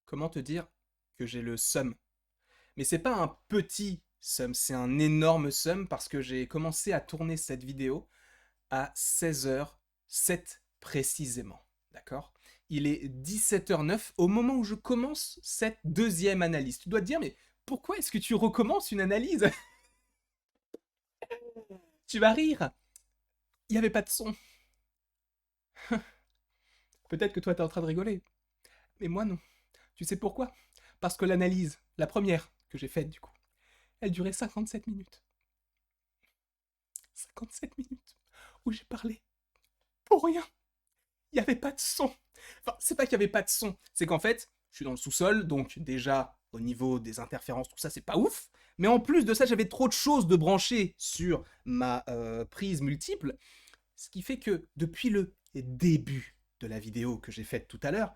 Comment te dire que j'ai le seum? Mais c'est pas un petit seum, c'est un énorme seum parce que j'ai commencé à tourner cette vidéo à 16h07 précisément. D'accord? Il est 17h09 au moment où je commence cette deuxième analyse. Tu dois te dire, mais pourquoi est-ce que tu recommences une analyse? Tu vas rire. Il n'y avait pas de son. Peut-être que toi t'es en train de rigoler. Mais moi non. Tu sais pourquoi? Parce que l'analyse, la première que j'ai faite du coup, elle durait 57 minutes. 57 minutes où j'ai parlé pour rien. Il n'y avait pas de son. Enfin, c'est pas qu'il n'y avait pas de son, c'est qu'en fait, je suis dans le sous-sol, donc déjà, au niveau des interférences, tout ça, c'est pas ouf. Mais en plus de ça, j'avais trop de choses de brancher sur ma prise multiple, ce qui fait que depuis le début de la vidéo que j'ai faite tout à l'heure,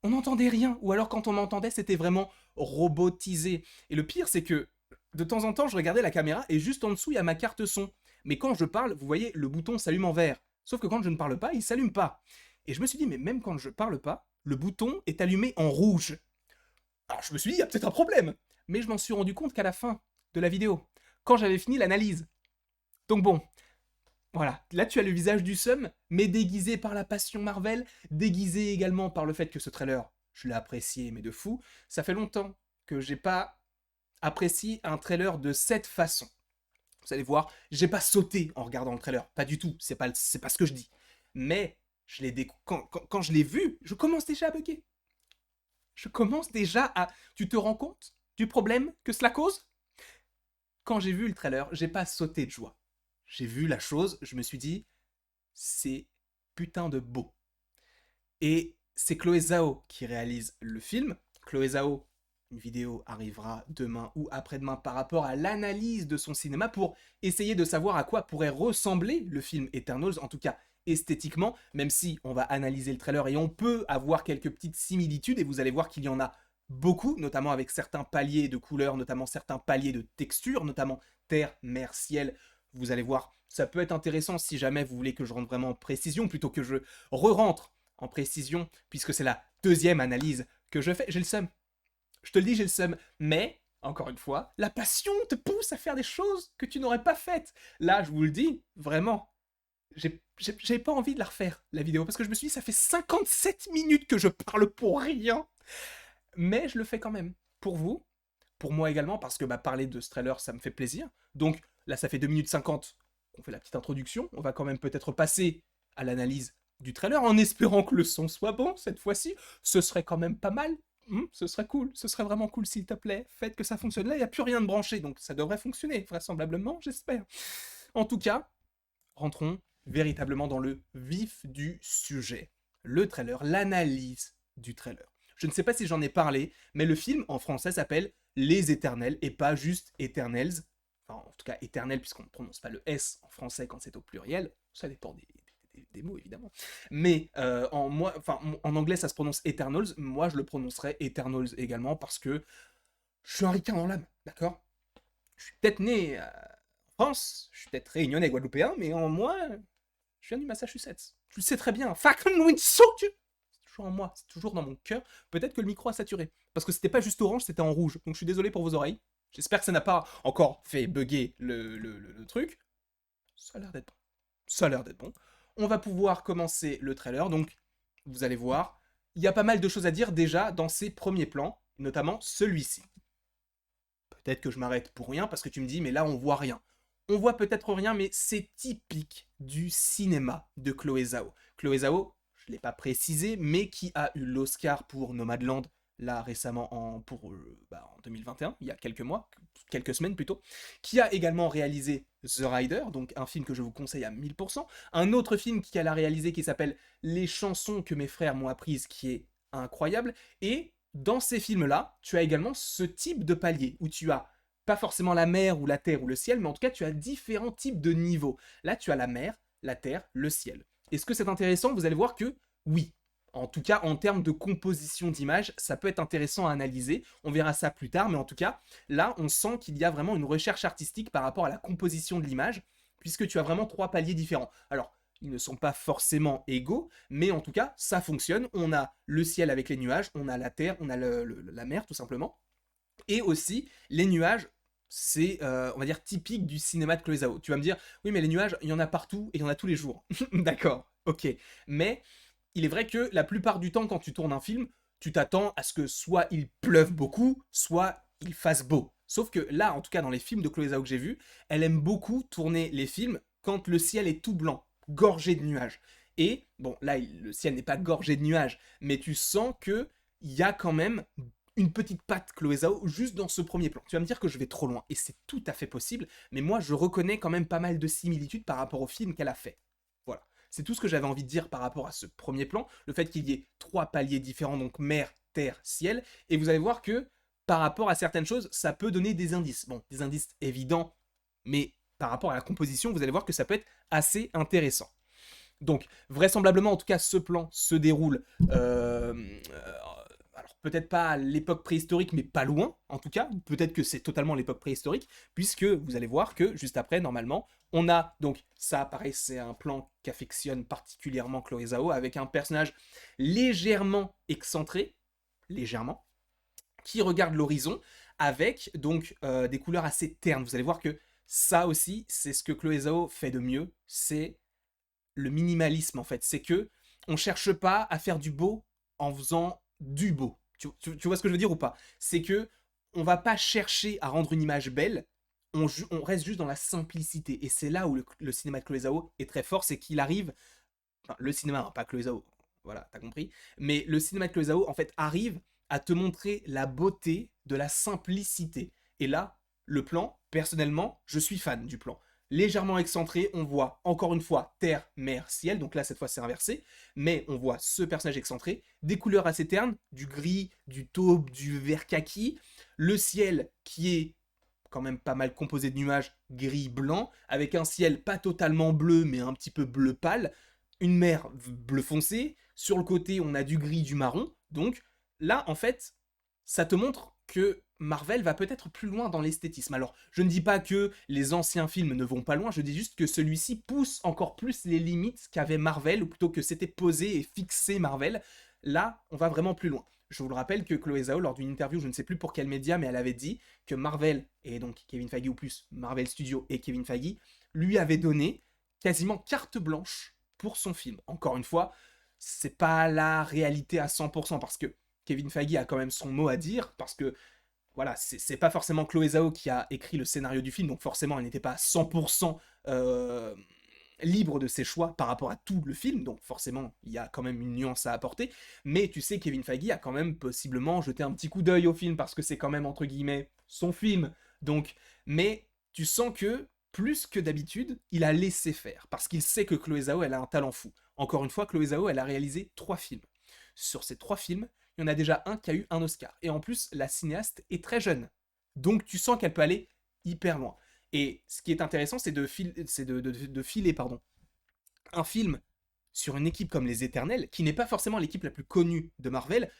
on n'entendait rien, ou alors quand on m'entendait, c'était vraiment robotisé. Et le pire, c'est que de temps en temps, je regardais la caméra et juste en dessous, il y a ma carte son. Mais quand je parle, vous voyez, le bouton s'allume en vert. Sauf que quand je ne parle pas, il s'allume pas. Et je me suis dit, mais même quand je parle pas, le bouton est allumé en rouge. Alors je me suis dit, il y a peut-être un problème. Mais je m'en suis rendu compte qu'à la fin de la vidéo, quand j'avais fini l'analyse. Donc bon, voilà, là tu as le visage du seum, mais déguisé par la passion Marvel, déguisé également par le fait que ce trailer, je l'ai apprécié, mais de fou. Ça fait longtemps que j'ai pas apprécié un trailer de cette façon. Vous allez voir, j'ai pas sauté en regardant le trailer, pas du tout, c'est pas ce que je dis. Mais quand je l'ai vu, je commence déjà à bugger. Je commence déjà à... Tu te rends compte du problème que cela cause? Quand j'ai vu le trailer, j'ai pas sauté de joie. J'ai vu la chose, je me suis dit, c'est putain de beau. Et c'est Chloé Zhao qui réalise le film. Chloé Zhao, une vidéo arrivera demain ou après-demain par rapport à l'analyse de son cinéma pour essayer de savoir à quoi pourrait ressembler le film Eternals, en tout cas esthétiquement, même si on va analyser le trailer et on peut avoir quelques petites similitudes et vous allez voir qu'il y en a beaucoup, notamment avec certains paliers de couleurs, notamment certains paliers de textures, notamment terre, mer, ciel. Vous allez voir, ça peut être intéressant si jamais vous voulez que je rentre vraiment en précision plutôt que je re-rentre en précision, puisque c'est la deuxième analyse que je fais. J'ai le seum. Je te le dis, j'ai le seum. Mais, encore une fois, la passion te pousse à faire des choses que tu n'aurais pas faites. Là, je vous le dis, vraiment, j'ai pas envie de la refaire, la vidéo, parce que je me suis dit, ça fait 57 minutes que je parle pour rien. Mais je le fais quand même. Pour vous, pour moi également, parce que parler de ce trailer, ça me fait plaisir. Donc là, ça fait 2 minutes 50 qu'on fait la petite introduction. On va quand même peut-être passer à l'analyse du trailer en espérant que le son soit bon cette fois-ci. Ce serait quand même pas mal. Ce serait cool, ce serait vraiment cool s'il te plaît. Faites que ça fonctionne. Là, il n'y a plus rien de branché, donc ça devrait fonctionner, vraisemblablement, j'espère. En tout cas, rentrons véritablement dans le vif du sujet. Le trailer, l'analyse du trailer. Je ne sais pas si j'en ai parlé, mais le film en français s'appelle Les Éternels et pas juste Eternals. Enfin, en tout cas, éternel, puisqu'on ne prononce pas le S en français quand c'est au pluriel. Ça dépend des mots, évidemment. Mais en anglais, ça se prononce Eternals. Moi, je le prononcerais Eternals également parce que je suis un ricain dans l'âme, d'accord? Je suis peut-être né en France, je suis peut-être réunionnais guadeloupéen, mais en moi, je viens du Massachusetts. Tu le sais très bien. Fucking Windsock! C'est toujours en moi, c'est toujours dans mon cœur. Peut-être que le micro a saturé. Parce que c'était pas juste orange, c'était en rouge. Donc je suis désolé pour vos oreilles. J'espère que ça n'a pas encore fait bugger le truc. Ça a l'air d'être bon. Ça a l'air d'être bon. On va pouvoir commencer le trailer. Donc, vous allez voir, il y a pas mal de choses à dire déjà dans ces premiers plans, notamment celui-ci. Peut-être que je m'arrête pour rien parce que tu me dis, mais là on voit rien. On voit peut-être rien, mais c'est typique du cinéma de Chloé Zhao. Chloé Zhao, je ne l'ai pas précisé, mais qui a eu l'Oscar pour Nomadland, là récemment en 2021, il y a quelques mois, quelques semaines plutôt, qui a également réalisé The Rider, donc un film que je vous conseille à 1000%, un autre film qu'elle a réalisé qui s'appelle Les chansons que mes frères m'ont apprises, qui est incroyable, et dans ces films-là, tu as également ce type de palier, où tu as pas forcément la mer ou la terre ou le ciel, mais en tout cas tu as différents types de niveaux. Là tu as la mer, la terre, le ciel. Est-ce que c'est intéressant? Vous allez voir que oui. En tout cas, en termes de composition d'image, ça peut être intéressant à analyser. On verra ça plus tard, mais en tout cas, là, on sent qu'il y a vraiment une recherche artistique par rapport à la composition de l'image, puisque tu as vraiment trois paliers différents. Alors, ils ne sont pas forcément égaux, mais en tout cas, ça fonctionne. On a le ciel avec les nuages, on a la terre, on a la mer, tout simplement. Et aussi, les nuages, c'est, on va dire, typique du cinéma de Chloé Zhao. Tu vas me dire, oui, mais les nuages, il y en a partout et il y en a tous les jours. D'accord, ok. Mais il est vrai que la plupart du temps, quand tu tournes un film, tu t'attends à ce que soit il pleuve beaucoup, soit il fasse beau. Sauf que là, en tout cas dans les films de Chloé Zhao que j'ai vus, elle aime beaucoup tourner les films quand le ciel est tout blanc, gorgé de nuages. Et, bon, là, le ciel n'est pas gorgé de nuages, mais tu sens que il y a quand même une petite patte Chloé Zhao juste dans ce premier plan. Tu vas me dire que je vais trop loin, et c'est tout à fait possible, mais moi je reconnais quand même pas mal de similitudes par rapport au film qu'elle a fait. Voilà. C'est tout ce que j'avais envie de dire par rapport à ce premier plan, le fait qu'il y ait 3 paliers différents, donc mer, terre, ciel, et vous allez voir que par rapport à certaines choses, ça peut donner des indices. Bon, des indices évidents, mais par rapport à la composition, vous allez voir que ça peut être assez intéressant. Donc, vraisemblablement, en tout cas, ce plan se déroule, alors peut-être pas à l'époque préhistorique, mais pas loin, en tout cas. Peut-être que c'est totalement l'époque préhistorique, puisque vous allez voir que juste après, normalement, on a, donc ça, pareil, c'est un plan qu'affectionne particulièrement Chloé Zhao, avec un personnage légèrement excentré, légèrement, qui regarde l'horizon, avec donc des couleurs assez ternes. Vous allez voir que ça aussi, c'est ce que Chloé Zhao fait de mieux, c'est le minimalisme en fait. C'est que on cherche pas à faire du beau en faisant du beau. Tu vois ce que je veux dire ou pas? C'est que on va pas chercher à rendre une image belle, on reste juste dans la simplicité. Et c'est là où le cinéma de Chloé Zhao est très fort, c'est qu'il arrive, enfin le cinéma, hein, pas Chloé Zhao, voilà, t'as compris, mais le cinéma de Chloé Zhao en fait arrive à te montrer la beauté de la simplicité. Et là, le plan, personnellement, je suis fan du plan. Légèrement excentré, on voit encore une fois terre, mer, ciel, donc là cette fois c'est inversé, mais on voit ce personnage excentré, des couleurs assez ternes, du gris, du taupe, du vert kaki, le ciel qui est quand même pas mal composé de nuages gris-blanc, avec un ciel pas totalement bleu mais un petit peu bleu pâle, une mer bleu foncé, sur le côté on a du gris, du marron, donc là en fait ça te montre que Marvel va peut-être plus loin dans l'esthétisme. Alors, je ne dis pas que les anciens films ne vont pas loin, je dis juste que celui-ci pousse encore plus les limites qu'avait Marvel, ou plutôt que c'était posé et fixé Marvel. Là, on va vraiment plus loin. Je vous le rappelle que Chloé Zhao, lors d'une interview, je ne sais plus pour quel média, mais elle avait dit que Marvel, et donc Kevin Feige ou plus, Marvel Studios et Kevin Feige, lui avaient donné quasiment carte blanche pour son film. Encore une fois, c'est pas la réalité à 100%, parce que Kevin Feige a quand même son mot à dire, parce que voilà, c'est pas forcément Chloé Zhao qui a écrit le scénario du film, donc forcément elle n'était pas à 100% libre de ses choix par rapport à tout le film, donc forcément il y a quand même une nuance à apporter, mais tu sais Kevin Feige a quand même possiblement jeté un petit coup d'œil au film, parce que c'est quand même entre guillemets son film, donc, mais tu sens que plus que d'habitude, il a laissé faire, parce qu'il sait que Chloé Zhao elle a un talent fou. Encore une fois, Chloé Zhao elle a réalisé 3 films. Sur ces 3 films, il y en a déjà un qui a eu un Oscar. Et en plus, la cinéaste est très jeune. Donc tu sens qu'elle peut aller hyper loin. Et ce qui est intéressant, c'est de filer pardon, un film sur une équipe comme les Éternels, qui n'est pas forcément l'équipe la plus connue de Marvel,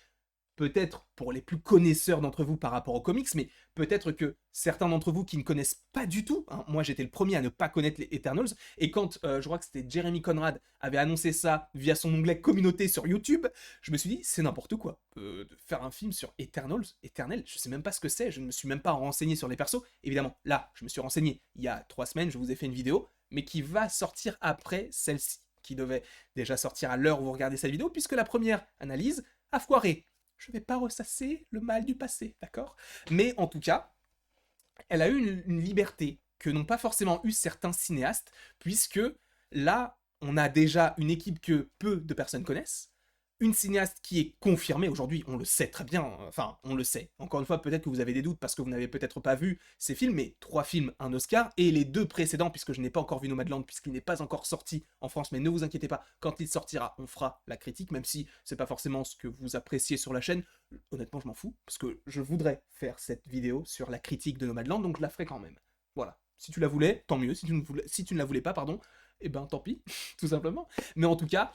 peut-être pour les plus connaisseurs d'entre vous par rapport aux comics, mais peut-être que certains d'entre vous qui ne connaissent pas du tout, hein, moi j'étais le premier à ne pas connaître les Eternals, et quand je crois que c'était Jeremy Conrad avait annoncé ça via son onglet communauté sur YouTube, je me suis dit c'est n'importe quoi, de faire un film sur Eternal, je sais même pas ce que c'est, je ne me suis même pas renseigné sur les persos, évidemment là je me suis renseigné il y a 3 semaines, je vous ai fait une vidéo, mais qui va sortir après celle-ci, qui devait déjà sortir à l'heure où vous regardez cette vidéo, puisque la première analyse a foiré. Je vais pas ressasser le mal du passé, d'accord? Mais en tout cas, elle a eu une liberté que n'ont pas forcément eu certains cinéastes, puisque là, on a déjà une équipe que peu de personnes connaissent, une cinéaste qui est confirmée aujourd'hui, on le sait très bien, enfin, on le sait. Encore une fois, peut-être que vous avez des doutes parce que vous n'avez peut-être pas vu ces films, mais 3 films, un Oscar, et les 2 précédents, puisque je n'ai pas encore vu Nomadland, puisqu'il n'est pas encore sorti en France, mais ne vous inquiétez pas, quand il sortira, on fera la critique, même si c'est pas forcément ce que vous appréciez sur la chaîne. Honnêtement, je m'en fous, parce que je voudrais faire cette vidéo sur la critique de Nomadland, donc je la ferai quand même. Voilà. Si tu la voulais, tant mieux. Si tu ne la voulais pas, pardon, eh ben tant pis, tout simplement. Mais en tout cas,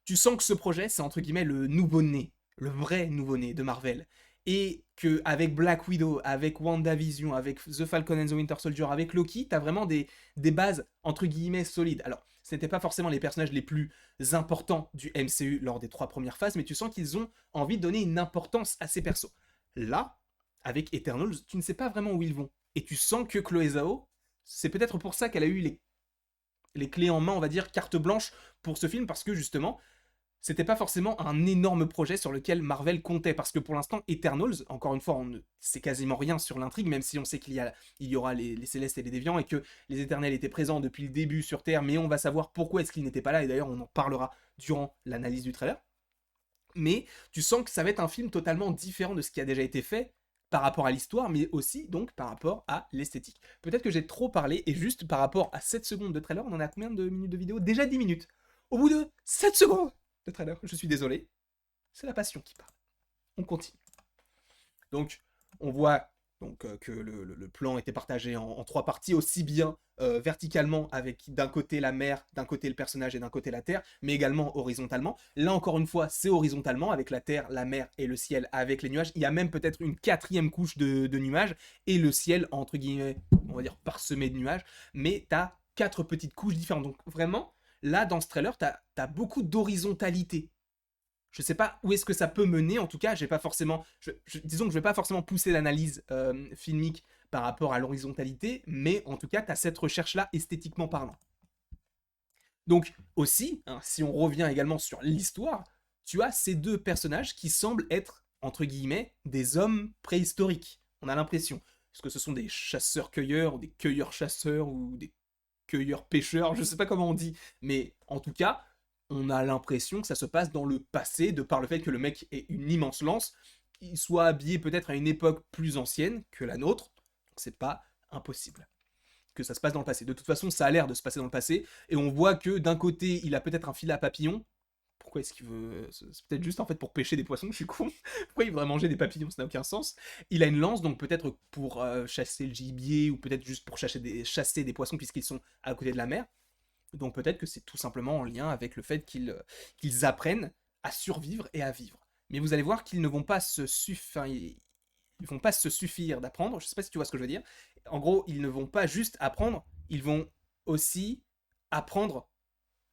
tu sens que ce projet, c'est entre guillemets le nouveau-né, le vrai nouveau-né de Marvel. et que avec Black Widow, avec WandaVision, avec The Falcon and the Winter Soldier, avec Loki, t'as vraiment des bases entre guillemets solides. Alors, ce n'étaient pas forcément les personnages les plus importants du MCU lors des 3 premières phases, mais tu sens qu'ils ont envie de donner une importance à ces persos. Là, avec Eternals, tu ne sais pas vraiment où ils vont. Et tu sens que Chloé Zhao, c'est peut-être pour ça qu'elle a eu les clés en main, on va dire, carte blanche pour ce film, parce que justement, c'était pas forcément un énorme projet sur lequel Marvel comptait, parce que pour l'instant, Eternals, encore une fois, on ne sait quasiment rien sur l'intrigue, même si on sait il y aura les Célestes et les Déviants, et que les Éternels étaient présents depuis le début sur Terre, mais on va savoir pourquoi est-ce qu'ils n'étaient pas là, et d'ailleurs on en parlera durant l'analyse du trailer. Mais tu sens que ça va être un film totalement différent de ce qui a déjà été fait, par rapport à l'histoire, mais aussi donc par rapport à l'esthétique. Peut-être que j'ai trop parlé, et juste par rapport à 7 secondes de trailer, on en a combien de minutes de vidéo? Déjà 10 minutes. Au bout de 7 secondes de trailer, je suis désolé, c'est la passion qui parle. On continue. Donc, on voit donc, que le plan était partagé en 3 parties, aussi bien verticalement avec d'un côté la mer, d'un côté le personnage et d'un côté la terre, mais également horizontalement. Là encore une fois, c'est horizontalement avec la terre, la mer et le ciel avec les nuages. Il y a même peut-être une 4e couche de nuages et le ciel entre guillemets, on va dire parsemé de nuages, mais t'as 4 petites couches différentes. Donc vraiment, là dans ce trailer, t'as beaucoup d'horizontalité. Je sais pas où est-ce que ça peut mener, en tout cas, j'ai pas forcément. Disons que je vais pas forcément pousser l'analyse filmique par rapport à l'horizontalité, mais en tout cas, tu as cette recherche-là esthétiquement parlant. Donc, aussi, hein, si on revient également sur l'histoire, tu as ces 2 personnages qui semblent être, entre guillemets, des hommes préhistoriques. On a l'impression. Est-ce que ce sont des chasseurs-cueilleurs, ou des cueilleurs-chasseurs, ou des cueilleurs-pêcheurs, je sais pas comment on dit, mais en tout cas, on a l'impression que ça se passe dans le passé, de par le fait que le mec ait une immense lance, il soit habillé peut-être à une époque plus ancienne que la nôtre, donc c'est pas impossible que ça se passe dans le passé. De toute façon, ça a l'air de se passer dans le passé, et on voit que d'un côté, il a peut-être un filet à papillons. Pourquoi est-ce qu'il veut... C'est peut-être juste en fait pour pêcher des poissons, je suis con. Pourquoi il voudrait manger des papillons? Ça n'a aucun sens. Il a une lance, donc peut-être pour chasser le gibier, ou peut-être juste pour chasser des poissons puisqu'ils sont à côté de la mer. Donc peut-être que c'est tout simplement en lien avec le fait qu'ils apprennent à survivre et à vivre. Mais vous allez voir qu'ils ne vont pas ils vont pas se suffire d'apprendre. Je sais pas si tu vois ce que je veux dire. En gros, ils ne vont pas juste apprendre, ils vont aussi apprendre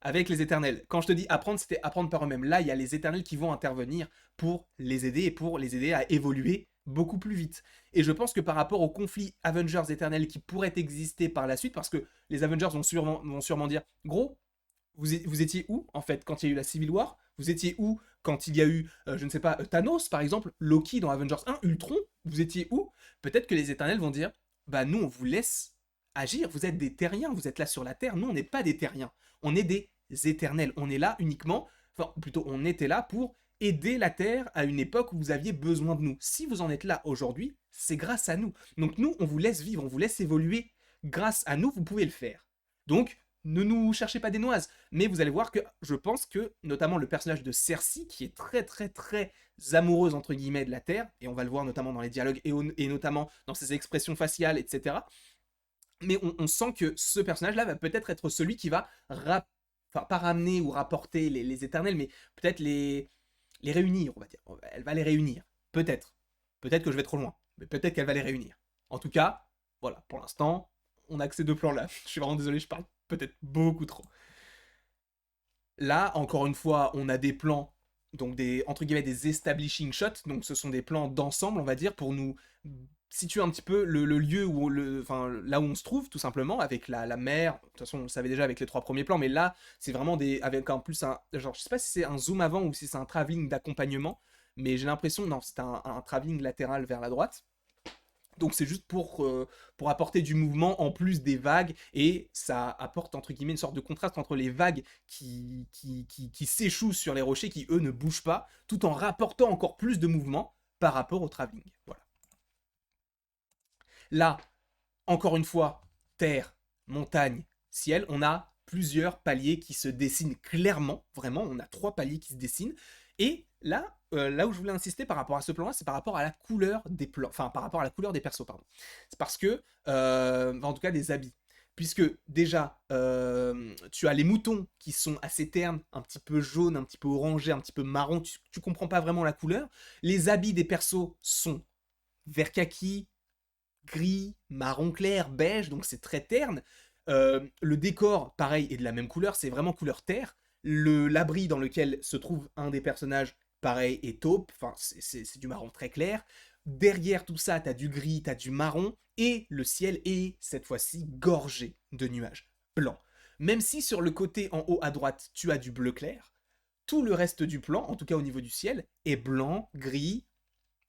avec les éternels. Quand je te dis apprendre, c'était apprendre par eux-mêmes. Là, il y a les éternels qui vont intervenir pour les aider et pour les aider à évoluer beaucoup plus vite. Et je pense que par rapport au conflit Avengers éternel qui pourrait exister par la suite, parce que les Avengers vont sûrement dire, gros, vous étiez où en fait quand il y a eu la Civil War? Vous étiez où quand il y a eu, je ne sais pas, Thanos par exemple, Loki dans Avengers 1, Ultron, vous étiez où? Peut-être que les éternels vont dire, bah nous on vous laisse agir, vous êtes des terriens, vous êtes là sur la Terre, nous on n'est pas des terriens, on est des éternels, on est là uniquement, enfin plutôt on était là pour aider la Terre à une époque où vous aviez besoin de nous. Si vous en êtes là aujourd'hui, c'est grâce à nous. Donc nous, on vous laisse vivre, on vous laisse évoluer. Grâce à nous, vous pouvez le faire. Donc, ne nous cherchez pas des noises. Mais vous allez voir que je pense que, notamment le personnage de Cersei, qui est très très très amoureuse entre guillemets de la Terre, et on va le voir notamment dans les dialogues et notamment dans ses expressions faciales, etc. Mais on sent que ce personnage-là va peut-être être celui qui va enfin pas ramener ou rapporter les éternels, mais peut-être les réunir, on va dire. Elle va les réunir. Peut-être. Peut-être que je vais trop loin. Mais peut-être qu'elle va les réunir. En tout cas, voilà, pour l'instant, on a que ces 2 plans-là. Je suis vraiment désolé, je parle peut-être beaucoup trop. Là, encore une fois, on a des plans, donc des, entre guillemets, des establishing shots, donc ce sont des plans d'ensemble, on va dire, pour nous situer un petit peu le lieu où enfin, là où on se trouve, tout simplement, avec la mer. De toute façon, on le savait déjà avec les 3 premiers plans, mais là, c'est vraiment avec en plus un, genre, je sais pas si c'est un zoom avant ou si c'est un travelling d'accompagnement, mais j'ai l'impression, non, c'est un travelling latéral vers la droite. Donc c'est juste pour apporter du mouvement en plus des vagues, et ça apporte entre guillemets une sorte de contraste entre les vagues qui s'échouent sur les rochers, qui eux ne bougent pas, tout en rapportant encore plus de mouvement par rapport au travelling. Voilà. Là, encore une fois, terre, montagne, ciel, on a plusieurs paliers qui se dessinent clairement, vraiment, on a 3 paliers qui se dessinent, et là où je voulais insister par rapport à ce plan-là, c'est par rapport à la couleur des plans, enfin par rapport à la couleur des persos, pardon. C'est parce que, en tout cas des habits. puisque déjà, tu as les moutons qui sont assez ternes, un petit peu jaunes, un petit peu orangés, un petit peu marron, tu comprends pas vraiment la couleur. Les habits des persos sont vert kaki, gris, marron clair, beige, donc c'est très terne. Le décor, pareil, est de la même couleur, c'est vraiment couleur terre. L'abri dans lequel se trouve un des personnages, pareil, est taupe, enfin c'est du marron très clair. Derrière tout ça, t'as du gris, t'as du marron, et le ciel est, cette fois-ci, gorgé de nuages blancs. Même si sur le côté en haut à droite, tu as du bleu clair, tout le reste du plan, en tout cas au niveau du ciel, est blanc, gris,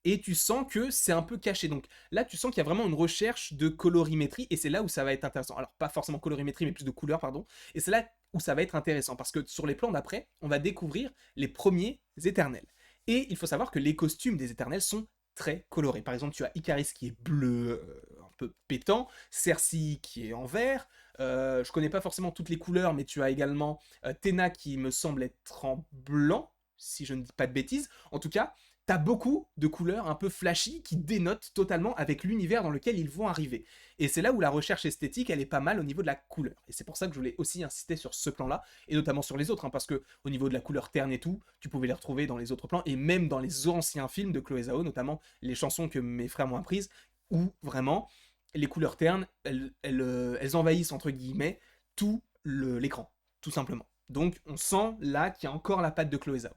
et tu sens que c'est un peu caché. Donc là, tu sens qu'il y a vraiment une recherche de colorimétrie, et c'est là où ça va être intéressant. Alors, pas forcément colorimétrie, mais plus de couleurs, pardon. Et c'est là où ça va être intéressant, parce que sur les plans d'après, on va découvrir les premiers éternels. Et il faut savoir que les costumes des éternels sont très colorés. Par exemple, tu as Icaris qui est bleu, un peu pétant, Cersei qui est en vert. Je connais pas forcément toutes les couleurs, mais tu as également Tena qui me semble être en blanc, si je ne dis pas de bêtises. En tout cas, t'as beaucoup de couleurs un peu flashy qui dénotent totalement avec l'univers dans lequel ils vont arriver. Et c'est là où la recherche esthétique, elle est pas mal au niveau de la couleur. Et c'est pour ça que je voulais aussi insister sur ce plan-là, et notamment sur les autres, hein, parce que au niveau de la couleur terne et tout, tu pouvais les retrouver dans les autres plans, et même dans les anciens films de Chloé Zhao, notamment les chansons que mes frères m'ont apprises, où vraiment, les couleurs ternes, elles envahissent, entre guillemets, tout l'écran, tout simplement. Donc on sent là qu'il y a encore la patte de Chloé Zhao.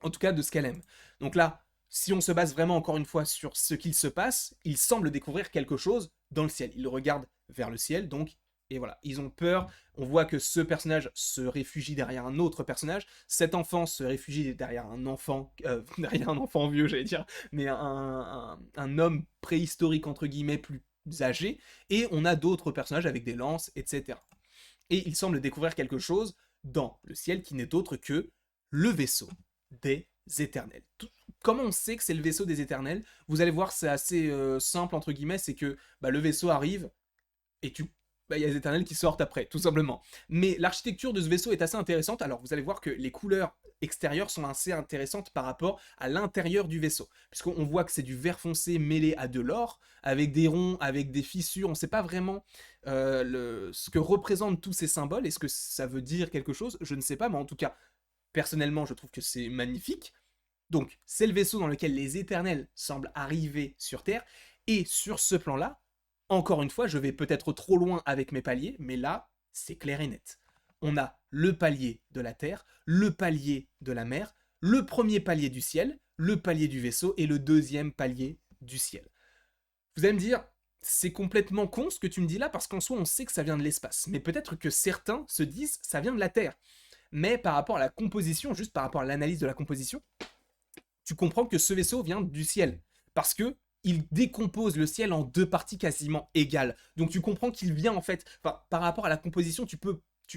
En tout cas de ce qu'elle aime. Donc là, si on se base vraiment encore une fois sur ce qu'il se passe, il semble découvrir quelque chose dans le ciel. Il regarde vers le ciel, donc, et voilà, ils ont peur. On voit que ce personnage se réfugie derrière un autre personnage. Cet enfant se réfugie derrière un enfant, derrière un enfant vieux, j'allais dire, mais un homme préhistorique, entre guillemets, plus âgé. Et on a d'autres personnages avec des lances, etc. Et il semble découvrir quelque chose dans le ciel qui n'est autre que le vaisseau des éternels. Comment on sait que c'est le vaisseau des éternels? Vous allez voir, c'est assez simple, entre guillemets, c'est que le vaisseau arrive, et il y a les éternels qui sortent après, tout simplement. Mais l'architecture de ce vaisseau est assez intéressante, alors vous allez voir que les couleurs extérieures sont assez intéressantes par rapport à l'intérieur du vaisseau, puisqu'on voit que c'est du vert foncé mêlé à de l'or, avec des ronds, avec des fissures, on ne sait pas vraiment ce que représentent tous ces symboles, est-ce que ça veut dire quelque chose? Je ne sais pas, mais en tout cas, personnellement, je trouve que c'est magnifique. Donc, c'est le vaisseau dans lequel les éternels semblent arriver sur Terre, et sur ce plan-là, encore une fois, je vais peut-être trop loin avec mes paliers, mais là, c'est clair et net. On a le palier de la Terre, le palier de la mer, le premier palier du ciel, le palier du vaisseau, et le deuxième palier du ciel. Vous allez me dire, c'est complètement con ce que tu me dis là, parce qu'en soi, on sait que ça vient de l'espace, mais peut-être que certains se disent, ça vient de la Terre. Mais par rapport à la composition, juste par rapport à l'analyse de la composition, tu comprends que ce vaisseau vient du ciel. Parce que il décompose le ciel en deux parties quasiment égales. Donc tu comprends qu'il vient en fait, enfin, par rapport à la composition, tu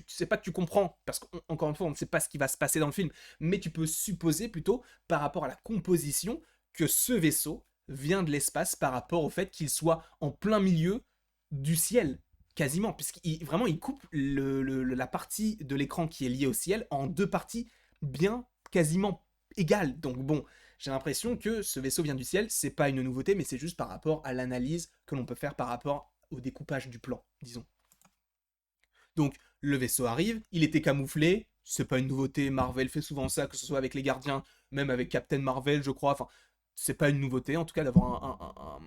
sais pas que tu comprends, parce qu'encore une fois, on ne sait pas ce qui va se passer dans le film, mais tu peux supposer plutôt, par rapport à la composition, que ce vaisseau vient de l'espace par rapport au fait qu'il soit en plein milieu du ciel, quasiment, puisqu'il vraiment il coupe la partie de l'écran qui est liée au ciel en deux parties bien quasiment égales. Donc bon, j'ai l'impression que ce vaisseau vient du ciel, c'est pas une nouveauté, mais c'est juste par rapport à l'analyse que l'on peut faire par rapport au découpage du plan, disons. Donc, le vaisseau arrive, il était camouflé, c'est pas une nouveauté, Marvel fait souvent ça, que ce soit avec les gardiens, même avec Captain Marvel, je crois, enfin, c'est pas une nouveauté, en tout cas, d'avoir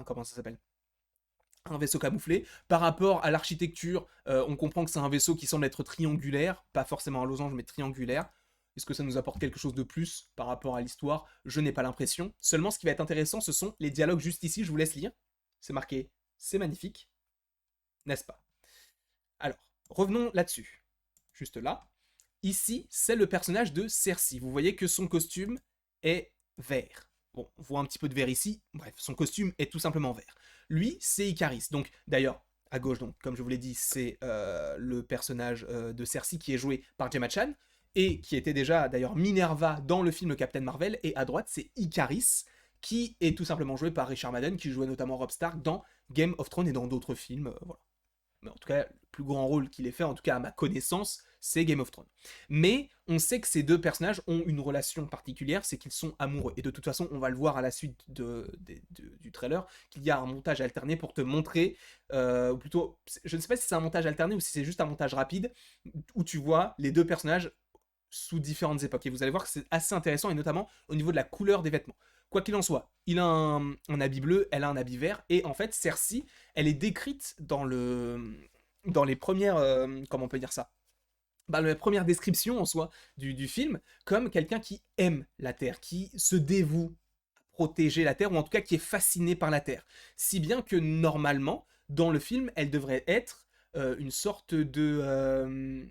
comment ça s'appelle? Un vaisseau camouflé. Par rapport à l'architecture, on comprend que c'est un vaisseau qui semble être triangulaire, pas forcément un losange, mais triangulaire. Est-ce que ça nous apporte quelque chose de plus par rapport à l'histoire? Je n'ai pas l'impression. Seulement, ce qui va être intéressant, ce sont les dialogues juste ici, je vous laisse lire. C'est marqué, c'est magnifique, n'est-ce pas? Alors, revenons là-dessus. Juste là. Ici, c'est le personnage de Cersei. Vous voyez que son costume est vert. Bon, on voit un petit peu de vert ici. Bref, son costume est tout simplement vert. Lui, c'est Icaris. Donc, d'ailleurs, à gauche, donc, comme je vous l'ai dit, c'est le personnage de Cersei qui est joué par Gemma Chan, et qui était déjà, d'ailleurs, Minerva dans le film Captain Marvel. Et à droite, c'est Icaris, qui est tout simplement joué par Richard Madden, qui jouait notamment Robb Stark dans Game of Thrones et dans d'autres films. Voilà. Mais en tout cas, le plus grand rôle qu'il ait fait, en tout cas à ma connaissance, c'est Game of Thrones. Mais on sait que ces deux personnages ont une relation particulière, c'est qu'ils sont amoureux. Et de toute façon, on va le voir à la suite du trailer, qu'il y a un montage alterné pour te montrer, ou plutôt, je ne sais pas si c'est un montage alterné ou si c'est juste un montage rapide, où tu vois les deux personnages sous différentes époques. Et vous allez voir que c'est assez intéressant, et notamment au niveau de la couleur des vêtements. Quoi qu'il en soit, il a un habit bleu, elle a un habit vert, et en fait, Cersei, elle est décrite dans les premières... comment on peut dire ça, bah, la première description en soi du film, comme quelqu'un qui aime la Terre, qui se dévoue à protéger la Terre, ou en tout cas qui est fasciné par la Terre. Si bien que normalement, dans le film, elle devrait être une sorte de...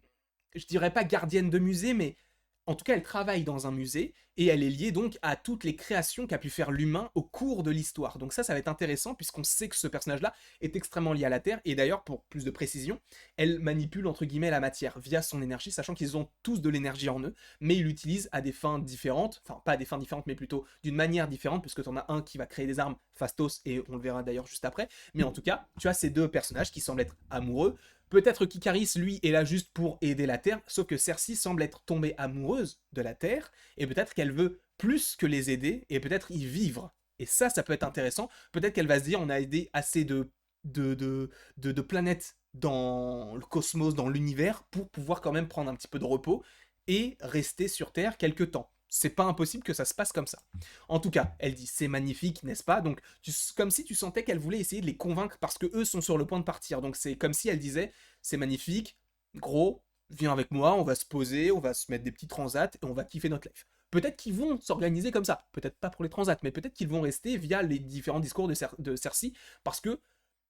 je dirais pas gardienne de musée, mais en tout cas, elle travaille dans un musée et elle est liée donc à toutes les créations qu'a pu faire l'humain au cours de l'histoire. Donc ça va être intéressant puisqu'on sait que ce personnage-là est extrêmement lié à la Terre et d'ailleurs, pour plus de précision, elle manipule entre guillemets la matière via son énergie, sachant qu'ils ont tous de l'énergie en eux, mais ils l'utilisent à des fins différentes, enfin pas à des fins différentes, mais plutôt d'une manière différente, puisque tu en as un qui va créer des armes, Phastos, et on le verra d'ailleurs juste après. Mais en tout cas, tu as ces deux personnages qui semblent être amoureux. Peut-être qu'Icaris, lui, est là juste pour aider la Terre, sauf que Cersei semble être tombée amoureuse de la Terre, et peut-être qu'elle veut plus que les aider, et peut-être y vivre. Et ça peut être intéressant. Peut-être qu'elle va se dire, on a aidé assez de planètes dans le cosmos, dans l'univers, pour pouvoir quand même prendre un petit peu de repos, et rester sur Terre quelque temps. C'est pas impossible que ça se passe comme ça. En tout cas, elle dit c'est magnifique, n'est-ce pas? Donc, comme si tu sentais qu'elle voulait essayer de les convaincre parce que eux sont sur le point de partir. Donc, c'est comme si elle disait c'est magnifique, gros, viens avec moi, on va se poser, on va se mettre des petits transats et on va kiffer notre life. Peut-être qu'ils vont s'organiser comme ça, peut-être pas pour les transats, mais peut-être qu'ils vont rester via les différents discours de Cersei parce que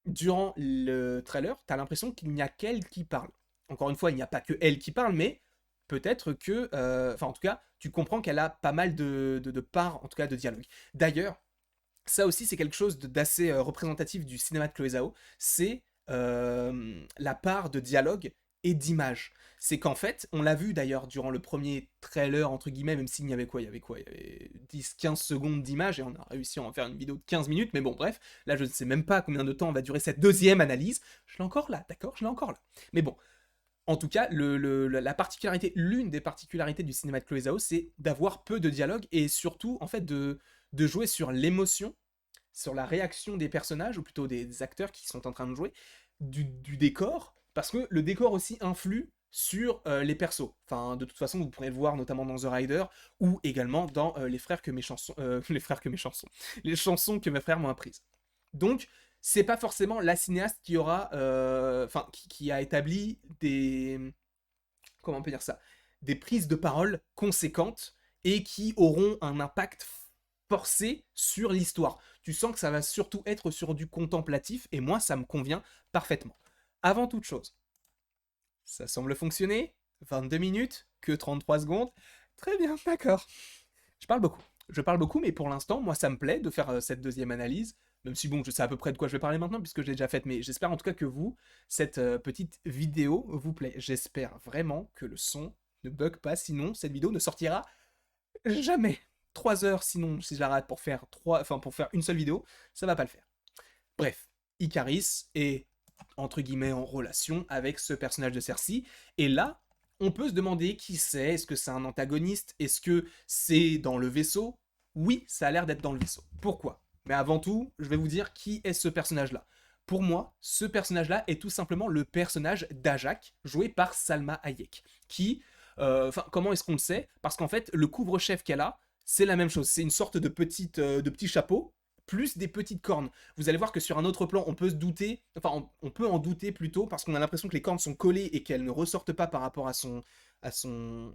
durant le trailer, t'as l'impression qu'il n'y a qu'elle qui parle. Encore une fois, il n'y a pas que elle qui parle, mais peut-être que, enfin en tout cas, tu comprends qu'elle a pas mal de parts, en tout cas de dialogue. D'ailleurs, ça aussi c'est quelque chose d'assez représentatif du cinéma de Chloé Zhao, c'est la part de dialogue et d'image. C'est qu'en fait, on l'a vu d'ailleurs durant le premier trailer, entre guillemets, même s'il y avait quoi, il y avait quoi, il y avait 10-15 secondes d'image, et on a réussi à en faire une vidéo de 15 minutes, mais bon bref, là je ne sais même pas combien de temps va durer cette deuxième analyse, je l'ai encore là, d'accord, je l'ai encore là. Mais bon, en tout cas, la particularité, l'une des particularités du cinéma de Chloé Zhao, c'est d'avoir peu de dialogue et surtout, en fait, de jouer sur l'émotion, sur la réaction des personnages, ou plutôt des acteurs qui sont en train de jouer, du décor, parce que le décor aussi influe sur les persos. Enfin, de toute façon, vous pourrez le voir notamment dans The Rider, ou également dans les frères que mes chansons... les frères que mes chansons... Les chansons que mes frères m'ont apprises. Donc, c'est pas forcément la cinéaste qui aura... Enfin, qui a établi des... Comment on peut dire ça? Des prises de parole conséquentes et qui auront un impact forcé sur l'histoire. Tu sens que ça va surtout être sur du contemplatif, et moi, ça me convient parfaitement. Avant toute chose, ça semble fonctionner. 22 minutes, que 33 secondes. Très bien, d'accord. Je parle beaucoup. Je parle beaucoup, mais pour l'instant, moi, ça me plaît de faire cette deuxième analyse. Même si, bon, je sais à peu près de quoi je vais parler maintenant, puisque j'ai déjà fait. Mais j'espère en tout cas que vous, cette petite vidéo vous plaît. J'espère vraiment que le son ne bug pas, sinon cette vidéo ne sortira jamais. 3 heures, sinon, si je la rate pour faire pour faire une seule vidéo, ça va pas le faire. Bref, Icaris est entre guillemets en relation avec ce personnage de Cersei, et là, on peut se demander qui c'est, est-ce que c'est un antagoniste, est-ce que c'est dans le vaisseau? Oui, ça a l'air d'être dans le vaisseau. Pourquoi? Mais avant tout, je vais vous dire qui est ce personnage-là. Pour moi, ce personnage-là est tout simplement le personnage d'Ajak, joué par Salma Hayek, qui, enfin, comment est-ce qu'on le sait? Parce qu'en fait, le couvre-chef qu'elle a, c'est la même chose, c'est une sorte de petit chapeau, plus des petites cornes. Vous allez voir que sur un autre plan, on peut se douter, enfin, on peut en douter plutôt, parce qu'on a l'impression que les cornes sont collées et qu'elles ne ressortent pas par rapport à son, à son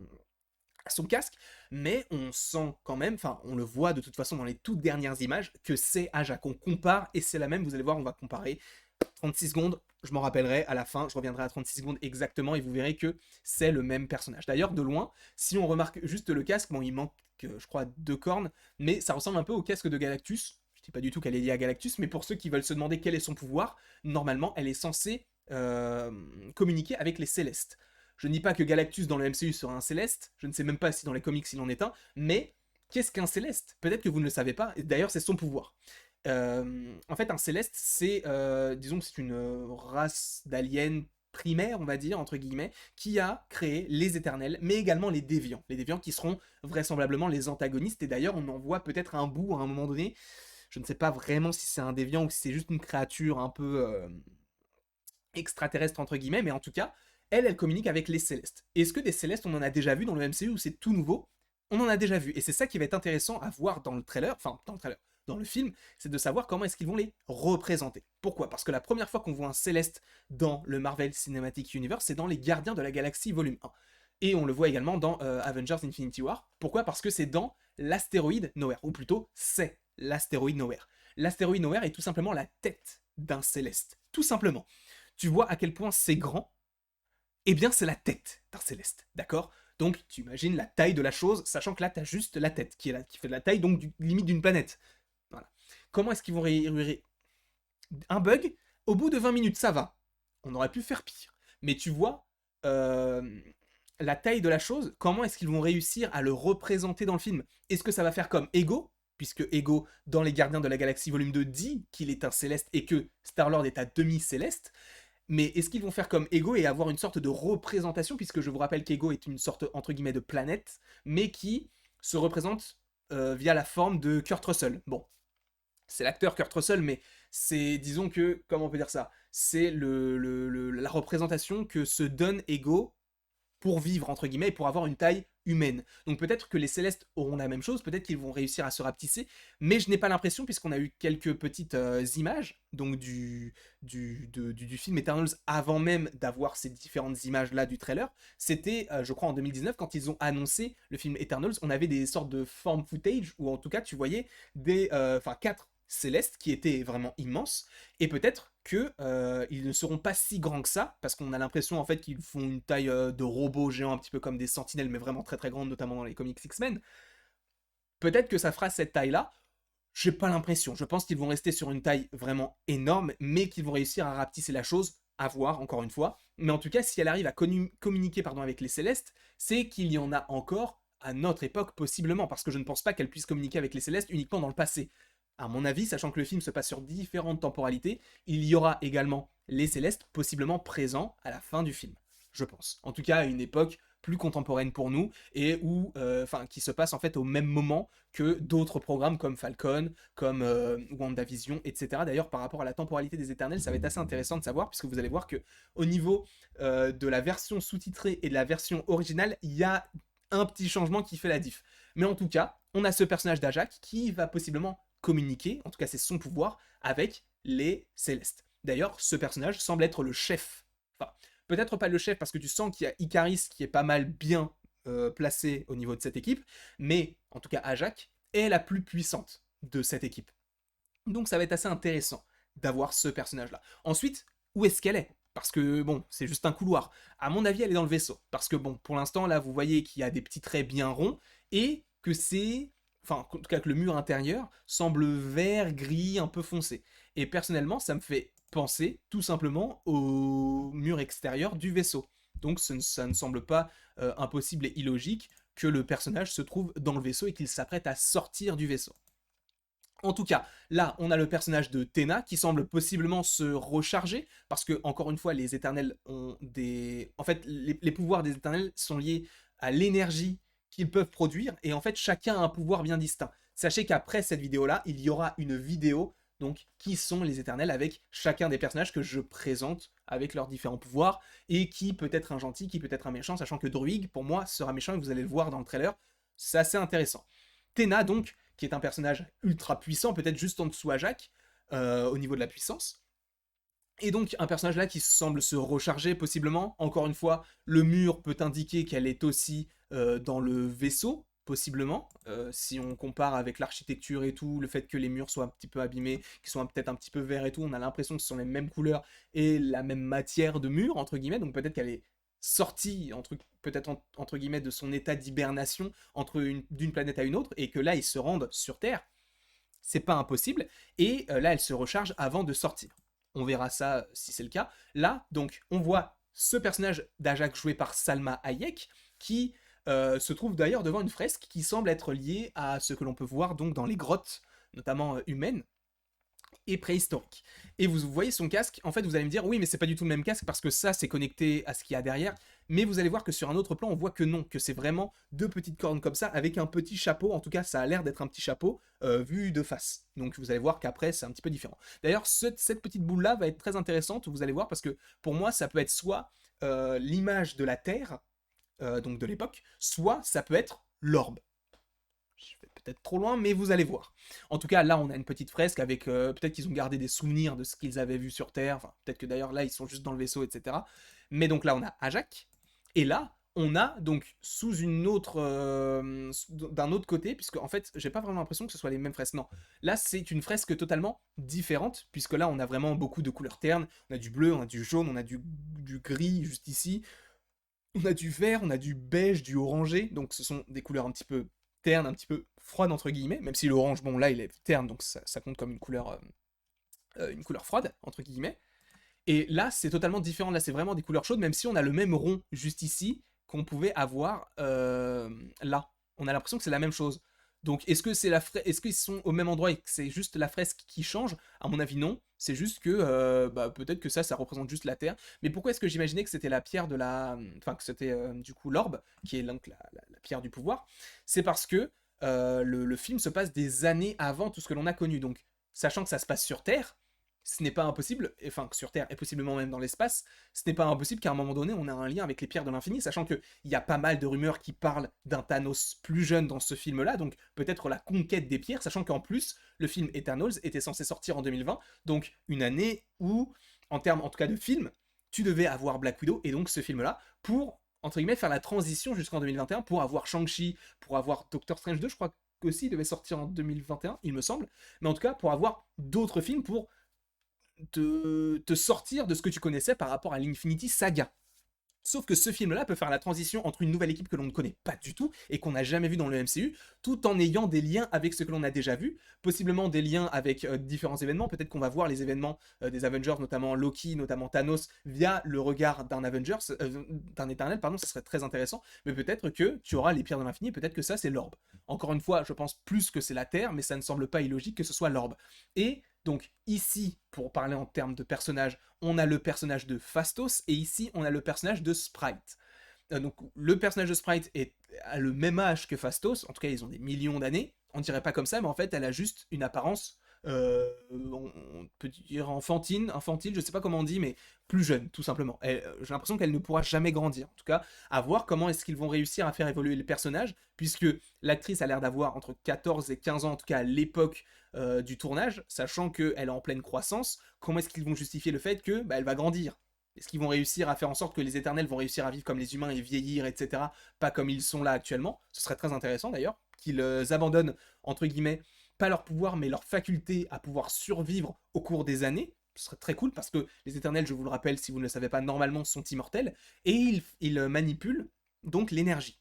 casque, mais on sent quand même, enfin, on le voit de toute façon dans les toutes dernières images, que c'est Ajak. On compare, et c'est la même, vous allez voir, on va comparer. 36 secondes, je m'en rappellerai à la fin, je reviendrai à 36 secondes exactement, et vous verrez que c'est le même personnage. D'ailleurs, de loin, si on remarque juste le casque, bon, il manque, je crois, 2 cornes, mais ça ressemble un peu au casque de Galactus. Je dis pas du tout qu'elle est liée à Galactus, mais pour ceux qui veulent se demander quel est son pouvoir, normalement, elle est censée communiquer avec les Célestes. Je ne dis pas que Galactus dans le MCU sera un Céleste, je ne sais même pas si dans les comics il en est un, mais qu'est-ce qu'un Céleste? Peut-être que vous ne le savez pas, et d'ailleurs c'est son pouvoir. En fait, un Céleste, c'est, disons que c'est une race d'aliens primaire, on va dire, entre guillemets, qui a créé les Éternels, mais également les Déviants. Les Déviants qui seront vraisemblablement les antagonistes, et d'ailleurs on en voit peut-être un bout à un moment donné. Je ne sais pas vraiment si c'est un Déviant ou si c'est juste une créature un peu extraterrestre, entre guillemets, mais en tout cas, elle communique avec les Célestes. Est-ce que des Célestes, on en a déjà vu dans le MCU ou c'est tout nouveau? On en a déjà vu, et c'est ça qui va être intéressant à voir dans le trailer, dans le film, c'est de savoir comment est-ce qu'ils vont les représenter. Pourquoi? Parce que la première fois qu'on voit un Céleste dans le Marvel Cinematic Universe, c'est dans les Gardiens de la Galaxie volume 1. Et on le voit également dans Avengers Infinity War. Pourquoi? Parce que c'est dans l'astéroïde Nowhere, ou plutôt c'est l'astéroïde Nowhere. L'astéroïde Nowhere est tout simplement la tête d'un Céleste, tout simplement. Tu vois à quel point c'est grand? Eh bien, c'est la tête d'un Céleste, d'accord? Donc, tu imagines la taille de la chose, sachant que là, tu as juste la tête, qui fait de la taille, donc, limite d'une planète. Voilà. Comment est-ce qu'ils vont un bug? Au bout de 20 minutes, ça va. On aurait pu faire pire. Mais tu vois, la taille de la chose, comment est-ce qu'ils vont réussir à le représenter dans le film? Est-ce que ça va faire comme Ego? Puisque Ego, dans Les Gardiens de la Galaxie volume 2, dit qu'il est un Céleste et que Star-Lord est à demi-Céleste. Mais est-ce qu'ils vont faire comme Ego et avoir une sorte de représentation, puisque je vous rappelle qu'Ego est une sorte, entre guillemets, de planète, mais qui se représente via la forme de Kurt Russell. Bon, c'est l'acteur Kurt Russell, mais c'est, disons que, comment on peut dire ça? C'est la représentation que se donne Ego pour vivre, entre guillemets, et pour avoir une taille humaine. Donc peut-être que les Célestes auront la même chose, peut-être qu'ils vont réussir à se rapetisser, mais je n'ai pas l'impression, puisqu'on a eu quelques petites images, donc du film Eternals, avant même d'avoir ces différentes images-là du trailer. C'était, je crois, en 2019, quand ils ont annoncé le film Eternals, on avait des sortes de form footage, où en tout cas, tu voyais quatre Célestes qui étaient vraiment immenses, et peut-être que ils ne seront pas si grands que ça, parce qu'on a l'impression en fait qu'ils font une taille de robot géant, un petit peu comme des sentinelles, mais vraiment très très grandes, notamment dans les comics X-Men. Peut-être que ça fera cette taille-là. J'ai pas l'impression. Je pense qu'ils vont rester sur une taille vraiment énorme, mais qu'ils vont réussir à rapetisser la chose. À voir, encore une fois. Mais en tout cas, si elle arrive à communiquer avec les Célestes, c'est qu'il y en a encore à notre époque, possiblement, parce que je ne pense pas qu'elle puisse communiquer avec les Célestes uniquement dans le passé. À mon avis, sachant que le film se passe sur différentes temporalités, il y aura également les Célestes possiblement présents à la fin du film, je pense. En tout cas, à une époque plus contemporaine pour nous et où, qui se passe en fait au même moment que d'autres programmes comme Falcon, comme WandaVision, etc. D'ailleurs, par rapport à la temporalité des Éternels, ça va être assez intéressant de savoir, puisque vous allez voir que au niveau de la version sous-titrée et de la version originale, il y a un petit changement qui fait la diff. Mais en tout cas, on a ce personnage d'Ajak qui va possiblement communiquer, en tout cas c'est son pouvoir, avec les Célestes. D'ailleurs, ce personnage semble être le chef. Enfin, peut-être pas le chef parce que tu sens qu'il y a Icaris qui est pas mal bien placé au niveau de cette équipe, mais en tout cas Ajak est la plus puissante de cette équipe. Donc ça va être assez intéressant d'avoir ce personnage-là. Ensuite, où est-ce qu'elle est? Parce que bon, c'est juste un couloir. À mon avis, elle est dans le vaisseau. Parce que bon, pour l'instant, là, vous voyez qu'il y a des petits traits bien ronds et que c'est, enfin, en tout cas que le mur intérieur semble vert, gris, un peu foncé. Et personnellement, ça me fait penser tout simplement au mur extérieur du vaisseau. Donc ça ne semble pas impossible et illogique que le personnage se trouve dans le vaisseau et qu'il s'apprête à sortir du vaisseau. En tout cas, là, on a le personnage de Tena qui semble possiblement se recharger, parce que, encore une fois, les Éternels ont des... En fait, les pouvoirs des Éternels sont liés à l'énergie qu'ils peuvent produire, et en fait, chacun a un pouvoir bien distinct. Sachez qu'après cette vidéo-là, il y aura une vidéo, donc, qui sont les Éternels, avec chacun des personnages que je présente avec leurs différents pouvoirs, et qui peut être un gentil, qui peut être un méchant, sachant que Druig, pour moi, sera méchant, et vous allez le voir dans le trailer. C'est assez intéressant. Tena, donc, qui est un personnage ultra puissant, peut-être juste en dessous à Jacques, au niveau de la puissance. Et donc un personnage là qui semble se recharger possiblement. Encore une fois, le mur peut indiquer qu'elle est aussi dans le vaisseau, possiblement. Si on compare avec l'architecture et tout, le fait que les murs soient un petit peu abîmés, qu'ils soient peut-être un petit peu verts et tout, on a l'impression que ce sont les mêmes couleurs et la même matière de mur, entre guillemets, donc peut-être qu'elle est sortie, peut-être entre guillemets, de son état d'hibernation d'une planète à une autre, et que là, ils se rendent sur Terre. C'est pas impossible, et là, elle se recharge avant de sortir. On verra ça si c'est le cas. Là, donc, on voit ce personnage d'Ajak joué par Salma Hayek, qui se trouve d'ailleurs devant une fresque qui semble être liée à ce que l'on peut voir donc dans les grottes, notamment humaines. et préhistorique. Et vous voyez son casque, en fait vous allez me dire oui mais c'est pas du tout le même casque parce que ça c'est connecté à ce qu'il y a derrière, mais vous allez voir que sur un autre plan on voit que non, que c'est vraiment deux petites cornes comme ça avec un petit chapeau, en tout cas ça a l'air d'être un petit chapeau vu de face. Donc vous allez voir qu'après c'est un petit peu différent. D'ailleurs cette petite boule là va être très intéressante, vous allez voir, parce que pour moi ça peut être soit l'image de la Terre, donc de l'époque, soit ça peut être l'orbe. Je vais peut-être trop loin, mais vous allez voir. En tout cas, là, on a une petite fresque avec... peut-être qu'ils ont gardé des souvenirs de ce qu'ils avaient vu sur Terre. Enfin, peut-être que d'ailleurs, là, ils sont juste dans le vaisseau, etc. Mais donc là, on a Ajak. Et là, on a donc sous une autre... d'un autre côté, puisque en fait, j'ai pas vraiment l'impression que ce soit les mêmes fresques. Non. Là, c'est une fresque totalement différente, puisque là, on a vraiment beaucoup de couleurs ternes. On a du bleu, on a du jaune, on a du gris juste ici. On a du vert, on a du beige, du orangé. Donc ce sont des couleurs un petit peu terne, un petit peu froide entre guillemets, même si l'orange, bon là il est terne, donc ça compte comme une couleur froide entre guillemets. Et là c'est totalement différent, là c'est vraiment des couleurs chaudes, même si on a le même rond juste ici qu'on pouvait avoir là. On a l'impression que c'est la même chose. Donc est-ce que c'est est-ce qu'ils sont au même endroit et que c'est juste la fresque qui change? À mon avis non. C'est juste que peut-être que ça représente juste la Terre. Mais pourquoi est-ce que j'imaginais que c'était la pierre de la, enfin que c'était du coup l'orbe, qui est donc la pierre du pouvoir? C'est parce que le film se passe des années avant tout ce que l'on a connu. Donc sachant que ça se passe sur Terre, ce n'est pas impossible, enfin sur Terre et possiblement même dans l'espace, ce n'est pas impossible qu'à un moment donné on a un lien avec les pierres de l'infini, sachant qu'il y a pas mal de rumeurs qui parlent d'un Thanos plus jeune dans ce film-là, donc peut-être la conquête des pierres, sachant qu'en plus le film Eternals était censé sortir en 2020, donc une année où, en termes en tout cas de film, tu devais avoir Black Widow et donc ce film-là pour entre guillemets faire la transition jusqu'en 2021 pour avoir Shang-Chi, pour avoir Doctor Strange 2, je crois qu'aussi il devait sortir en 2021, il me semble, mais en tout cas pour avoir d'autres films pour te sortir de ce que tu connaissais par rapport à l'Infinity Saga. Sauf que ce film-là peut faire la transition entre une nouvelle équipe que l'on ne connaît pas du tout et qu'on n'a jamais vu dans le MCU, tout en ayant des liens avec ce que l'on a déjà vu, possiblement des liens avec différents événements. Peut-être qu'on va voir les événements des Avengers, notamment Loki, notamment Thanos, via le regard d'un Avengers, d'un Éternel, pardon, ça serait très intéressant. Mais peut-être que tu auras les pierres de l'infini, peut-être que ça c'est l'orbe. Encore une fois, je pense plus que c'est la Terre, mais ça ne semble pas illogique que ce soit l'orbe. Et donc ici, pour parler en termes de personnages, on a le personnage de Phastos, et ici on a le personnage de Sprite. Donc le personnage de Sprite a le même âge que Phastos, en tout cas ils ont des millions d'années, on dirait pas comme ça, mais en fait elle a juste une apparence, on peut dire infantile, je sais pas comment on dit, mais plus jeune, tout simplement. J'ai l'impression qu'elle ne pourra jamais grandir. En tout cas, à voir comment est-ce qu'ils vont réussir à faire évoluer le personnage, puisque l'actrice a l'air d'avoir entre 14 et 15 ans, en tout cas à l'époque du tournage, sachant qu'elle est en pleine croissance. Comment est-ce qu'ils vont justifier le fait que elle va grandir? Est-ce qu'ils vont réussir à faire en sorte que les éternels vont réussir à vivre comme les humains et vieillir, etc., pas comme ils sont là actuellement? Ce serait très intéressant d'ailleurs, qu'ils abandonnent, entre guillemets, pas leur pouvoir, mais leur faculté à pouvoir survivre au cours des années. Ce serait très cool parce que les éternels, je vous le rappelle, si vous ne le savez pas, normalement sont immortels, et ils manipulent donc l'énergie.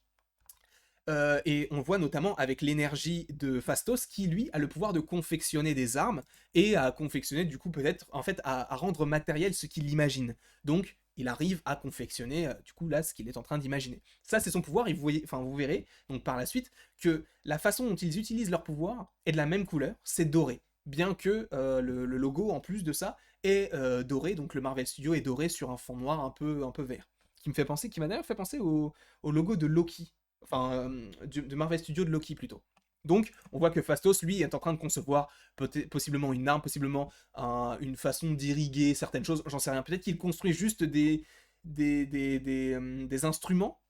Et on voit notamment avec l'énergie de Phastos qui lui a le pouvoir de confectionner des armes et à confectionner du coup peut-être en fait à rendre matériel ce qu'il imagine. Donc il arrive à confectionner du coup là ce qu'il est en train d'imaginer. Ça c'est son pouvoir et vous verrez donc par la suite que la façon dont ils utilisent leur pouvoir est de la même couleur, c'est doré. Bien que le logo en plus de ça est doré, donc le Marvel Studio est doré sur un fond noir un peu vert. Qui m'a d'ailleurs fait penser au logo de Loki, enfin de Marvel Studios de Loki plutôt. Donc, on voit que Phastos, lui, est en train de concevoir possiblement une arme, possiblement une façon d'irriguer certaines choses, j'en sais rien. Peut-être qu'il construit juste des instruments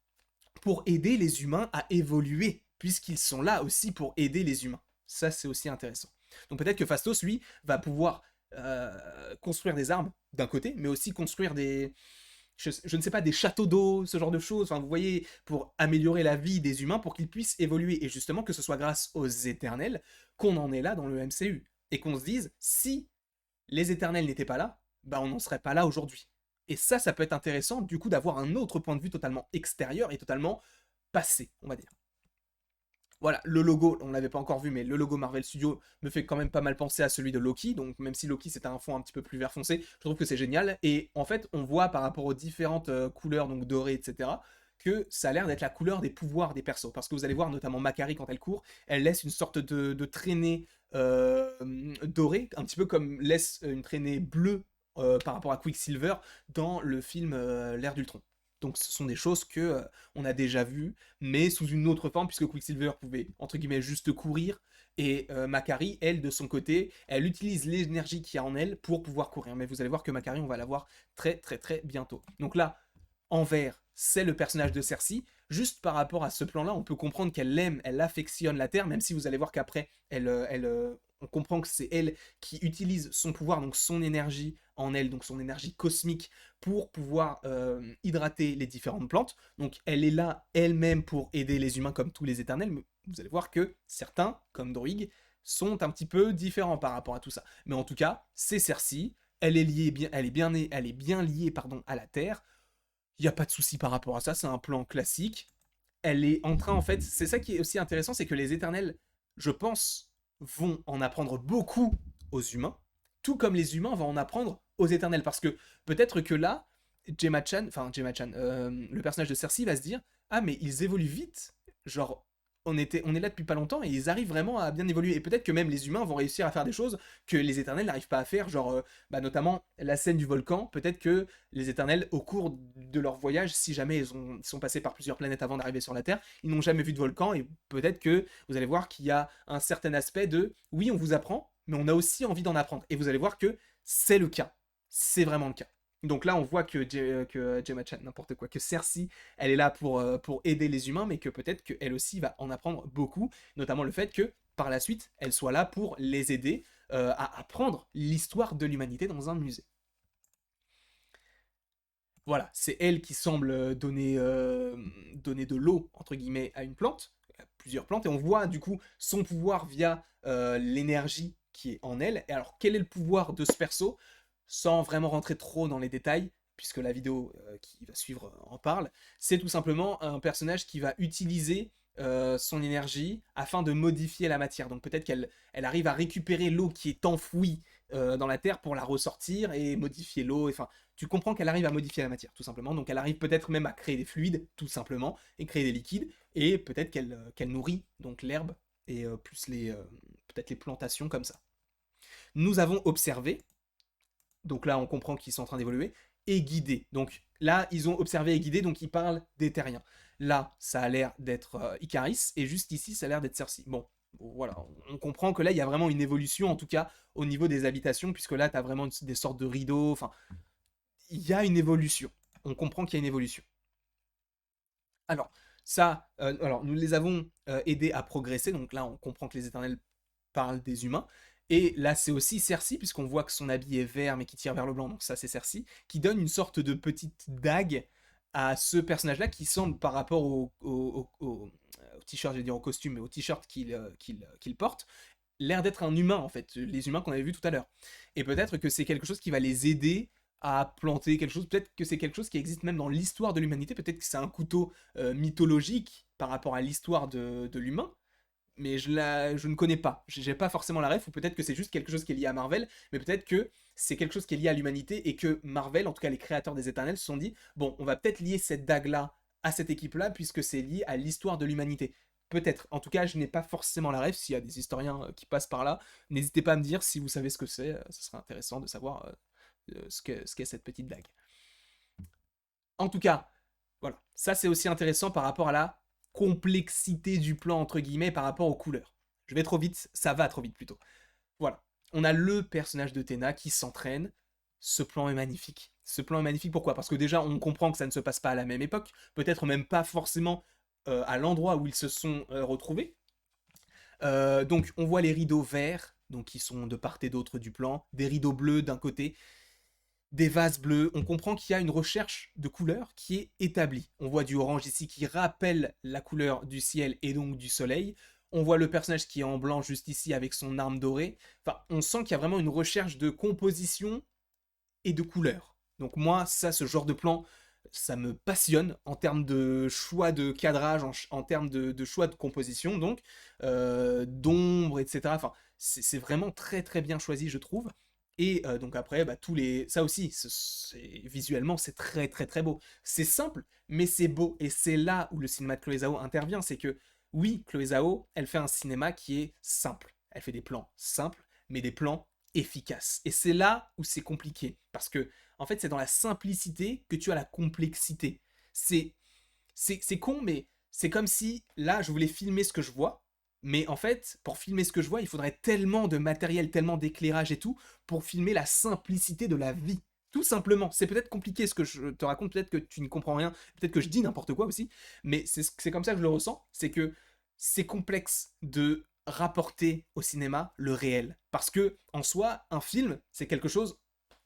pour aider les humains à évoluer, puisqu'ils sont là aussi pour aider les humains. Ça, c'est aussi intéressant. Donc peut-être que Phastos, lui, va pouvoir construire des armes d'un côté, mais aussi construire je ne sais pas, des châteaux d'eau, ce genre de choses, enfin, vous voyez, pour améliorer la vie des humains, pour qu'ils puissent évoluer, et justement que ce soit grâce aux éternels qu'on en est là dans le MCU, et qu'on se dise, si les éternels n'étaient pas là, bah on n'en serait pas là aujourd'hui. Et ça peut être intéressant, du coup, d'avoir un autre point de vue totalement extérieur et totalement passé, on va dire. Voilà, le logo, on l'avait pas encore vu, mais le logo Marvel Studios me fait quand même pas mal penser à celui de Loki, donc même si Loki c'était un fond un petit peu plus vert foncé, je trouve que c'est génial, et en fait on voit par rapport aux différentes couleurs, donc dorées, etc., que ça a l'air d'être la couleur des pouvoirs des persos, parce que vous allez voir notamment Makari quand elle court, elle laisse une sorte de traînée doré, un petit peu comme laisse une traînée bleue par rapport à Quicksilver dans le film L'Ère d'Ultron. Donc ce sont des choses que on a déjà vues, mais sous une autre forme, puisque Quicksilver pouvait, entre guillemets, juste courir, et Macari, elle, de son côté, elle utilise l'énergie qu'il y a en elle pour pouvoir courir. Mais vous allez voir que Macari, on va la voir très très très bientôt. Donc là, en vert, c'est le personnage de Cersei. Juste par rapport à ce plan-là, on peut comprendre qu'elle aime, elle affectionne la Terre, même si vous allez voir qu'après, on comprend que c'est elle qui utilise son pouvoir, donc son énergie en elle, donc son énergie cosmique, pour pouvoir hydrater les différentes plantes. Donc elle est là elle-même pour aider les humains comme tous les éternels, mais vous allez voir que certains, comme Dorig, sont un petit peu différents par rapport à tout ça. Mais en tout cas, c'est Cersei, elle est liée, elle est bien liée pardon, à la Terre. Il n'y a pas de souci par rapport à ça, c'est un plan classique. Elle est en train, en fait, c'est ça qui est aussi intéressant, c'est que les éternels, je pense, vont en apprendre beaucoup aux humains, tout comme les humains vont en apprendre aux éternels. Parce que peut-être que là, Gemma Chan, le personnage de Cersei va se dire, ah mais ils évoluent vite, genre on est là depuis pas longtemps et ils arrivent vraiment à bien évoluer. Et peut-être que même les humains vont réussir à faire des choses que les éternels n'arrivent pas à faire, genre notamment la scène du volcan. Peut-être que les éternels, au cours de leur voyage, si jamais ils sont passés par plusieurs planètes avant d'arriver sur la Terre, ils n'ont jamais vu de volcan et peut-être que vous allez voir qu'il y a un certain aspect de oui, on vous apprend, mais on a aussi envie d'en apprendre. Et vous allez voir que c'est le cas. C'est vraiment le cas. Donc là, on voit que Gemma Chan, n'importe quoi, que Cersei, elle est là pour aider les humains, mais que peut-être qu'elle aussi va en apprendre beaucoup, notamment le fait que par la suite, elle soit là pour les aider à apprendre l'histoire de l'humanité dans un musée. Voilà, c'est elle qui semble donner de l'eau, entre guillemets, à une plante, à plusieurs plantes, et on voit du coup son pouvoir via l'énergie qui est en elle. Et alors, quel est le pouvoir de ce perso? Sans vraiment rentrer trop dans les détails, puisque la vidéo qui va suivre en parle, c'est tout simplement un personnage qui va utiliser son énergie afin de modifier la matière. Donc peut-être qu'elle arrive à récupérer l'eau qui est enfouie dans la terre pour la ressortir et modifier l'eau. Enfin, tu comprends qu'elle arrive à modifier la matière, tout simplement. Donc elle arrive peut-être même à créer des fluides, tout simplement, et créer des liquides. Et peut-être qu'elle nourrit donc l'herbe et plus peut-être les plantations comme ça. Nous avons observé, donc là on comprend qu'ils sont en train d'évoluer, et guidé. Donc là ils ont observé et guidé, donc ils parlent des terriens. Là ça a l'air d'être Icaris, et juste ici ça a l'air d'être Cersei. Bon, voilà, on comprend que là il y a vraiment une évolution, en tout cas au niveau des habitations, puisque là tu as vraiment des sortes de rideaux, enfin, il y a une évolution. On comprend qu'il y a une évolution. Alors, ça, alors nous les avons aidés à progresser, donc là on comprend que les éternels parlent des humains. Et là c'est aussi Cersei, puisqu'on voit que son habit est vert mais qui tire vers le blanc, donc ça c'est Cersei, qui donne une sorte de petite dague à ce personnage-là qui semble par rapport au t-shirt, je vais dire au costume, mais au t-shirt qu'il porte, l'air d'être un humain en fait, les humains qu'on avait vus tout à l'heure. Et peut-être que c'est quelque chose qui va les aider à planter quelque chose, peut-être que c'est quelque chose qui existe même dans l'histoire de l'humanité, peut-être que c'est un couteau mythologique par rapport à l'histoire de l'humain, mais je ne connais pas, j'ai pas forcément la ref, ou peut-être que c'est juste quelque chose qui est lié à Marvel, mais peut-être que c'est quelque chose qui est lié à l'humanité, et que Marvel, en tout cas les créateurs des Éternels, se sont dit, bon, on va peut-être lier cette dague-là à cette équipe-là, puisque c'est lié à l'histoire de l'humanité. Peut-être. En tout cas, je n'ai pas forcément la ref. S'il y a des historiens qui passent par là, n'hésitez pas à me dire si vous savez ce que c'est. Ce serait intéressant de savoir ce qu'est cette petite dague. En tout cas, voilà. Ça, c'est aussi intéressant par rapport à la complexité du plan, entre guillemets, par rapport aux couleurs. Je vais trop vite, ça va trop vite plutôt. Voilà. On a le personnage de Tena qui s'entraîne. Ce plan est magnifique. Ce plan est magnifique, pourquoi? Parce que déjà, on comprend que ça ne se passe pas à la même époque, peut-être même pas forcément à l'endroit où ils se sont retrouvés. Donc, on voit les rideaux verts, donc qui sont de part et d'autre du plan, des rideaux bleus d'un côté, des vases bleus. On comprend qu'il y a une recherche de couleurs qui est établie. On voit du orange ici qui rappelle la couleur du ciel et donc du soleil. On voit le personnage qui est en blanc juste ici avec son arme dorée. Enfin, on sent qu'il y a vraiment une recherche de composition et de couleurs. Donc moi, ça, ce genre de plan, ça me passionne en termes de choix de cadrage, en termes de choix de composition, donc d'ombre, etc. Enfin, c'est vraiment très très bien choisi, je trouve. Et donc après, bah, ça aussi, visuellement, c'est très très très beau. C'est simple, mais c'est beau. Et c'est là où le cinéma de Chloé Zhao intervient, c'est que oui, Chloé Zhao, elle fait un cinéma qui est simple. elle fait des plans simples, mais des plans efficaces. Et c'est là où c'est compliqué, parce que, en fait, c'est dans la simplicité que tu as la complexité. C'est, c'est con, mais c'est comme si, là, je voulais filmer ce que je vois, mais en fait, pour filmer ce que je vois, il faudrait tellement de matériel, tellement d'éclairage et tout, pour filmer la simplicité de la vie. Tout simplement. C'est peut-être compliqué ce que je te raconte, peut-être que tu n'y comprends rien, peut-être que je dis n'importe quoi aussi, mais c'est comme ça que je le ressens, c'est que c'est complexe de rapporter au cinéma le réel. Parce que, en soi, un film, c'est quelque chose,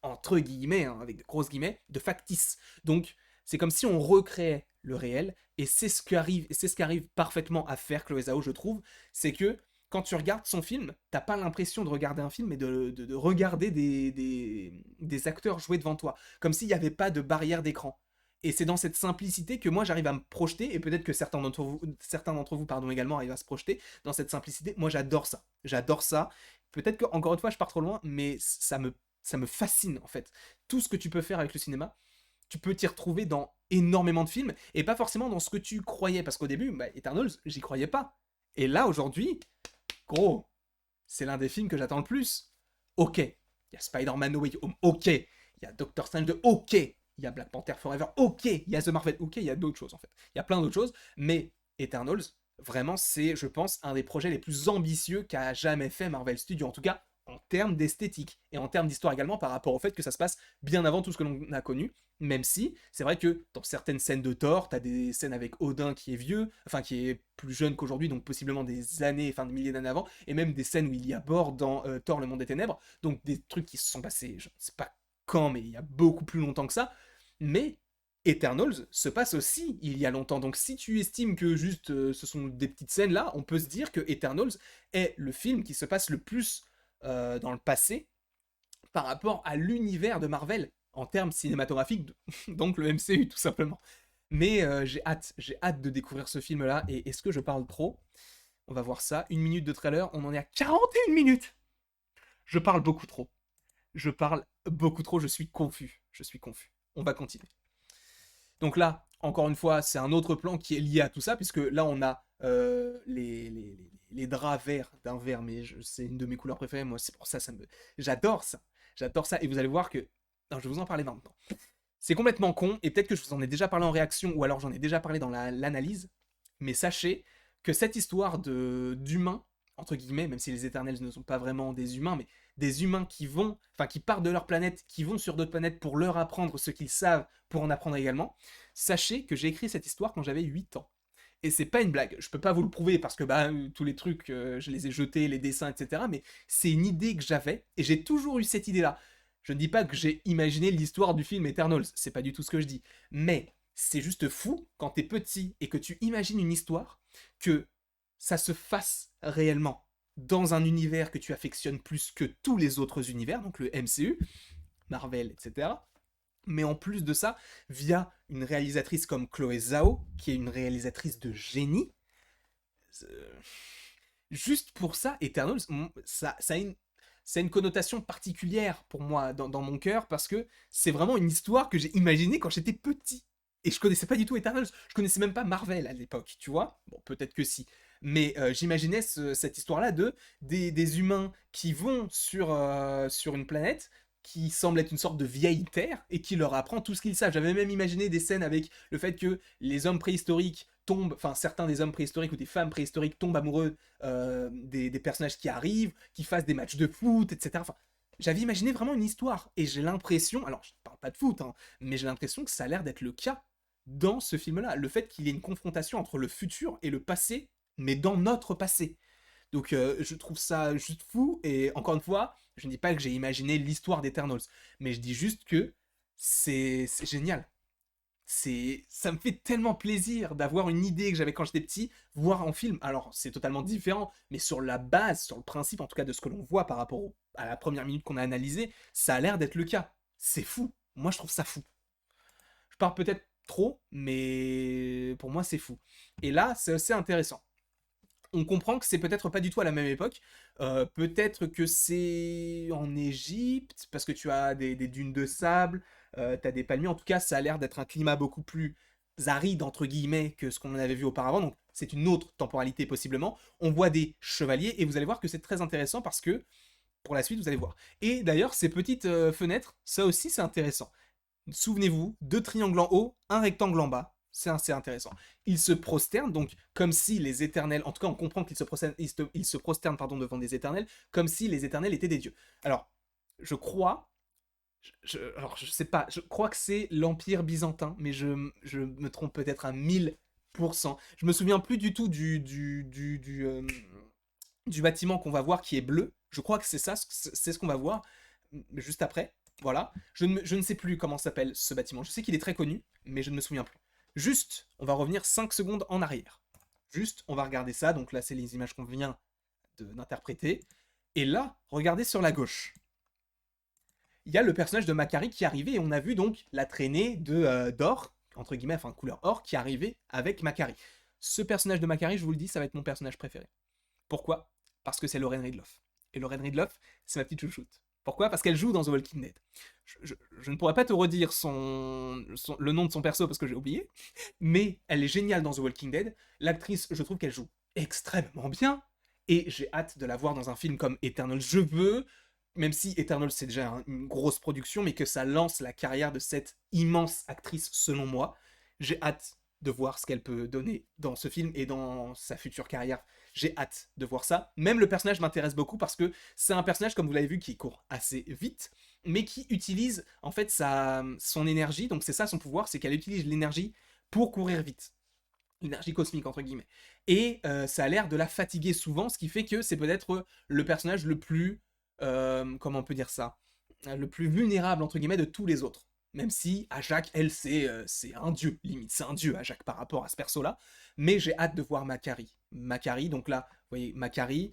entre guillemets, hein, avec de grosses guillemets, de factice. Donc, c'est comme si on recréait le réel, et c'est ce qu'arrive parfaitement à faire Chloé Zhao, je trouve, c'est que quand tu regardes son film, t'as pas l'impression de regarder un film, mais de regarder des acteurs jouer devant toi, comme s'il n'y avait pas de barrière d'écran. Et c'est dans cette simplicité que moi j'arrive à me projeter, et peut-être que certains d'entre vous pardon, également arrivent à se projeter dans cette simplicité. Moi j'adore ça. J'adore ça. Peut-être que, encore une fois, je pars trop loin, mais ça me fascine en fait. Tout ce que tu peux faire avec le cinéma, tu peux t'y retrouver dans énormément de films, et pas forcément dans ce que tu croyais, parce qu'au début, bah, Eternals, j'y croyais pas. Et là, aujourd'hui, gros, c'est l'un des films que j'attends le plus. Ok, il y a Spider-Man No Way Home, ok, il y a Doctor Strange 2, ok, il y a Black Panther Forever, ok, il y a The Marvel, ok, il y a d'autres choses en fait. Il y a plein d'autres choses, mais Eternals, vraiment, c'est, je pense, un des projets les plus ambitieux qu'a jamais fait Marvel Studios, en tout cas en termes d'esthétique et en termes d'histoire également, par rapport au fait que ça se passe bien avant tout ce que l'on a connu, même si c'est vrai que dans certaines scènes de Thor, t'as des scènes avec Odin qui est vieux, enfin qui est plus jeune qu'aujourd'hui, donc possiblement des années, enfin des milliers d'années avant, et même des scènes où il y a Bor dans Thor le monde des ténèbres, donc des trucs qui se sont passés, je ne sais pas quand, mais il y a beaucoup plus longtemps que ça, mais Eternals se passe aussi il y a longtemps, donc si tu estimes que juste ce sont des petites scènes là, on peut se dire que Eternals est le film qui se passe le plus dans le passé par rapport à l'univers de Marvel en termes cinématographiques, donc le MCU tout simplement. Mais j'ai hâte de découvrir ce film-là, et est-ce que je parle trop? On va voir ça, 1 minute de trailer, on en est à 41 minutes. Je parle beaucoup trop. Je parle beaucoup trop, je suis confus. Je suis confus. On va continuer. Donc là, encore une fois, c'est un autre plan qui est lié à tout ça, puisque là, on a les draps verts d'un vert, mais c'est une de mes couleurs préférées, moi, c'est pour ça, j'adore ça. J'adore ça, et vous allez voir que... Non, je vais vous en parler maintenant. C'est complètement con, et peut-être que je vous en ai déjà parlé en réaction, ou alors j'en ai déjà parlé dans l'analyse, mais sachez que cette histoire d'humains, entre guillemets, même si les Éternels ne sont pas vraiment des humains, mais des humains qui vont, enfin qui partent de leur planète, qui vont sur d'autres planètes pour leur apprendre ce qu'ils savent, pour en apprendre également, sachez que j'ai écrit cette histoire quand j'avais 8 ans. Et c'est pas une blague, je peux pas vous le prouver parce que bah, tous les trucs, je les ai jetés, les dessins, etc. Mais c'est une idée que j'avais, et j'ai toujours eu cette idée-là. Je ne dis pas que j'ai imaginé l'histoire du film Eternals, c'est pas du tout ce que je dis. Mais c'est juste fou quand t'es petit et que tu imagines une histoire, que ça se fasse réellement dans un univers que tu affectionnes plus que tous les autres univers, donc le MCU, Marvel, etc. Mais en plus de ça, via une réalisatrice comme Chloé Zhao, qui est une réalisatrice de génie, euh, juste pour ça, Eternals, ça a une connotation particulière pour moi dans mon cœur, parce que c'est vraiment une histoire que j'ai imaginée quand j'étais petit. Et je connaissais pas du tout Eternals, je connaissais même pas Marvel à l'époque, tu vois. Bon, peut-être que si. Mais j'imaginais cette histoire-là des humains qui vont sur une planète qui semble être une sorte de vieille terre et qui leur apprend tout ce qu'ils savent. J'avais même imaginé des scènes avec le fait que les hommes préhistoriques tombent, enfin certains des hommes préhistoriques ou des femmes préhistoriques tombent amoureux des personnages qui arrivent, qui fassent des matchs de foot, etc. Enfin, j'avais imaginé vraiment une histoire, et j'ai l'impression, alors je ne parle pas de foot, hein, mais j'ai l'impression que ça a l'air d'être le cas dans ce film-là. Le fait qu'il y ait une confrontation entre le futur et le passé, mais dans notre passé. Donc je trouve ça juste fou, et encore une fois, je ne dis pas que j'ai imaginé l'histoire d'Eternals, mais je dis juste que c'est génial. Ça me fait tellement plaisir d'avoir une idée que j'avais quand j'étais petit, voir en film. Alors c'est totalement différent, mais sur la base, sur le principe en tout cas de ce que l'on voit par rapport à la première minute qu'on a analysée, ça a l'air d'être le cas. C'est fou. Moi je trouve ça fou. Je parle peut-être trop, mais pour moi c'est fou. Et là, c'est assez intéressant. On comprend que c'est peut-être pas du tout à la même époque. Peut-être que c'est en Égypte, parce que tu as des dunes de sable, tu as des palmiers. En tout cas, ça a l'air d'être un climat beaucoup plus arides, entre guillemets, que ce qu'on avait vu auparavant, donc c'est une autre temporalité possiblement. On voit des chevaliers, et vous allez voir que c'est très intéressant parce que, pour la suite, vous allez voir. Et d'ailleurs, ces petites fenêtres, ça aussi c'est intéressant. Souvenez-vous, 2 triangles en haut, un rectangle en bas. C'est assez intéressant. Ils se prosternent, donc comme si les éternels, en tout cas on comprend qu'ils se prosternent pardon, devant des éternels, comme si les éternels étaient des dieux. Alors, je crois, alors je sais pas, je crois que c'est l'Empire byzantin, mais je me trompe peut-être à 1000%. Je me souviens plus du tout du bâtiment qu'on va voir qui est bleu. Je crois que c'est ça, c'est ce qu'on va voir juste après. Voilà. Je ne sais plus comment s'appelle ce bâtiment. Je sais qu'il est très connu, mais je ne me souviens plus. Juste, on va revenir 5 secondes en arrière. Juste, on va regarder ça. Donc là, c'est les images qu'on vient d'interpréter. Et là, regardez sur la gauche. Il y a le personnage de Makari qui est arrivé et on a vu donc la traînée d'or, entre guillemets, enfin couleur or, qui est arrivée avec Makari. Ce personnage de Makari, je vous le dis, ça va être mon personnage préféré. Pourquoi? Parce que c'est Lauren Ridloff. Et Lauren Ridloff, c'est ma petite chouchoute. Pourquoi? Parce qu'elle joue dans The Walking Dead. Je ne pourrais pas te redire le nom de son perso parce que j'ai oublié, mais elle est géniale dans The Walking Dead. L'actrice, je trouve qu'elle joue extrêmement bien, et j'ai hâte de la voir dans un film comme Eternal. Je veux, même si Eternal c'est déjà une grosse production, mais que ça lance la carrière de cette immense actrice selon moi. J'ai hâte de voir ce qu'elle peut donner dans ce film et dans sa future carrière. J'ai hâte de voir ça. Même le personnage m'intéresse beaucoup parce que c'est un personnage, comme vous l'avez vu, qui court assez vite, mais qui utilise en fait son énergie. Donc c'est ça son pouvoir, c'est qu'elle utilise l'énergie pour courir vite. L'énergie cosmique, entre guillemets. Et ça a l'air de la fatiguer souvent, ce qui fait que c'est peut-être le personnage le plus... comment on peut dire ça? Le plus vulnérable, entre guillemets, de tous les autres. Même si Ajak, elle, c'est un dieu, limite, c'est un dieu, Ajak, par rapport à ce perso-là. Mais j'ai hâte de voir Makari. Makari, donc là, vous voyez, Makari,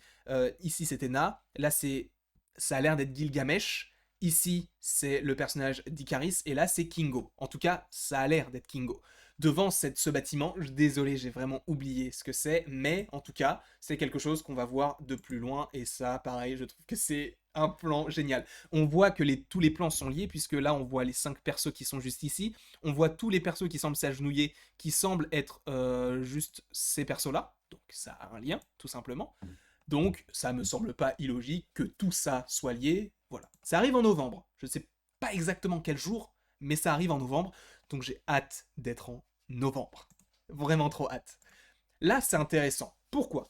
ici c'était Na, là ça a l'air d'être Gilgamesh, ici c'est le personnage d'Icaris, et là c'est Kingo. En tout cas, ça a l'air d'être Kingo. Devant ce bâtiment, désolé, j'ai vraiment oublié ce que c'est, mais en tout cas, c'est quelque chose qu'on va voir de plus loin, et ça, pareil, je trouve que c'est un plan génial. On voit que tous les plans sont liés, puisque là, on voit les 5 persos qui sont juste ici, on voit tous les persos qui semblent s'agenouiller, qui semblent être juste ces persos-là, donc ça a un lien, tout simplement. Donc, ça me semble pas illogique que tout ça soit lié, voilà. Ça arrive en novembre, je sais pas exactement quel jour, mais ça arrive en novembre, donc j'ai hâte d'être en novembre. Vraiment trop hâte. Là, c'est intéressant. Pourquoi?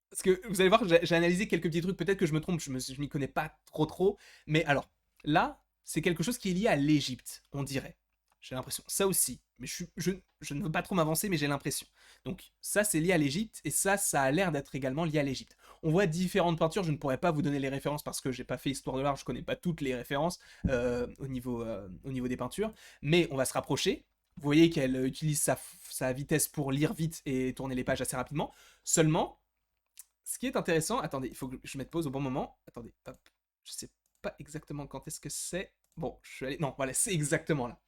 Parce que vous allez voir, j'ai analysé quelques petits trucs, peut-être que je me trompe, je m'y connais pas trop, mais alors, là, c'est quelque chose qui est lié à l'Égypte, on dirait. J'ai l'impression. Ça aussi, mais je ne veux pas trop m'avancer, mais j'ai l'impression. Donc ça, c'est lié à l'Égypte, et ça a l'air d'être également lié à l'Égypte. On voit différentes peintures, je ne pourrais pas vous donner les références parce que j'ai pas fait histoire de l'art, je connais pas toutes les références au niveau des peintures, mais on va se rapprocher. Vous voyez qu'elle utilise sa vitesse pour lire vite et tourner les pages assez rapidement. Seulement, ce qui est intéressant, attendez, il faut que je mette pause au bon moment. Attendez, hop, je sais pas exactement quand est-ce que c'est. Bon, je suis allé. Non, voilà, c'est exactement là.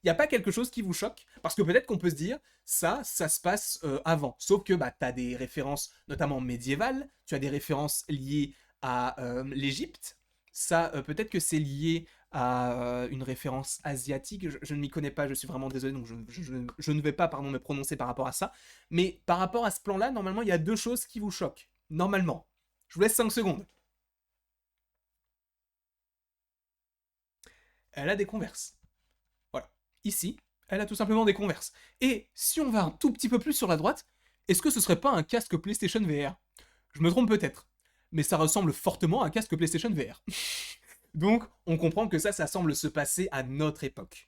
Il n'y a pas quelque chose qui vous choque? Parce que peut-être qu'on peut se dire, ça se passe avant. Sauf que bah, tu as des références, notamment médiévales, tu as des références liées à l'Égypte. Ça, peut-être que c'est lié à une référence asiatique. Je ne m'y connais pas, je suis vraiment désolé, donc je ne vais pas pardon, me prononcer par rapport à ça. Mais par rapport à ce plan-là, normalement, il y a 2 choses qui vous choquent. Normalement. Je vous laisse 5 secondes. Elle a des converses. Voilà. Ici, elle a tout simplement des converses. Et si on va un tout petit peu plus sur la droite, est-ce que ce serait pas un casque PlayStation VR? Je me trompe peut-être. Mais ça ressemble fortement à un casque PlayStation VR. Donc, on comprend que ça semble se passer à notre époque.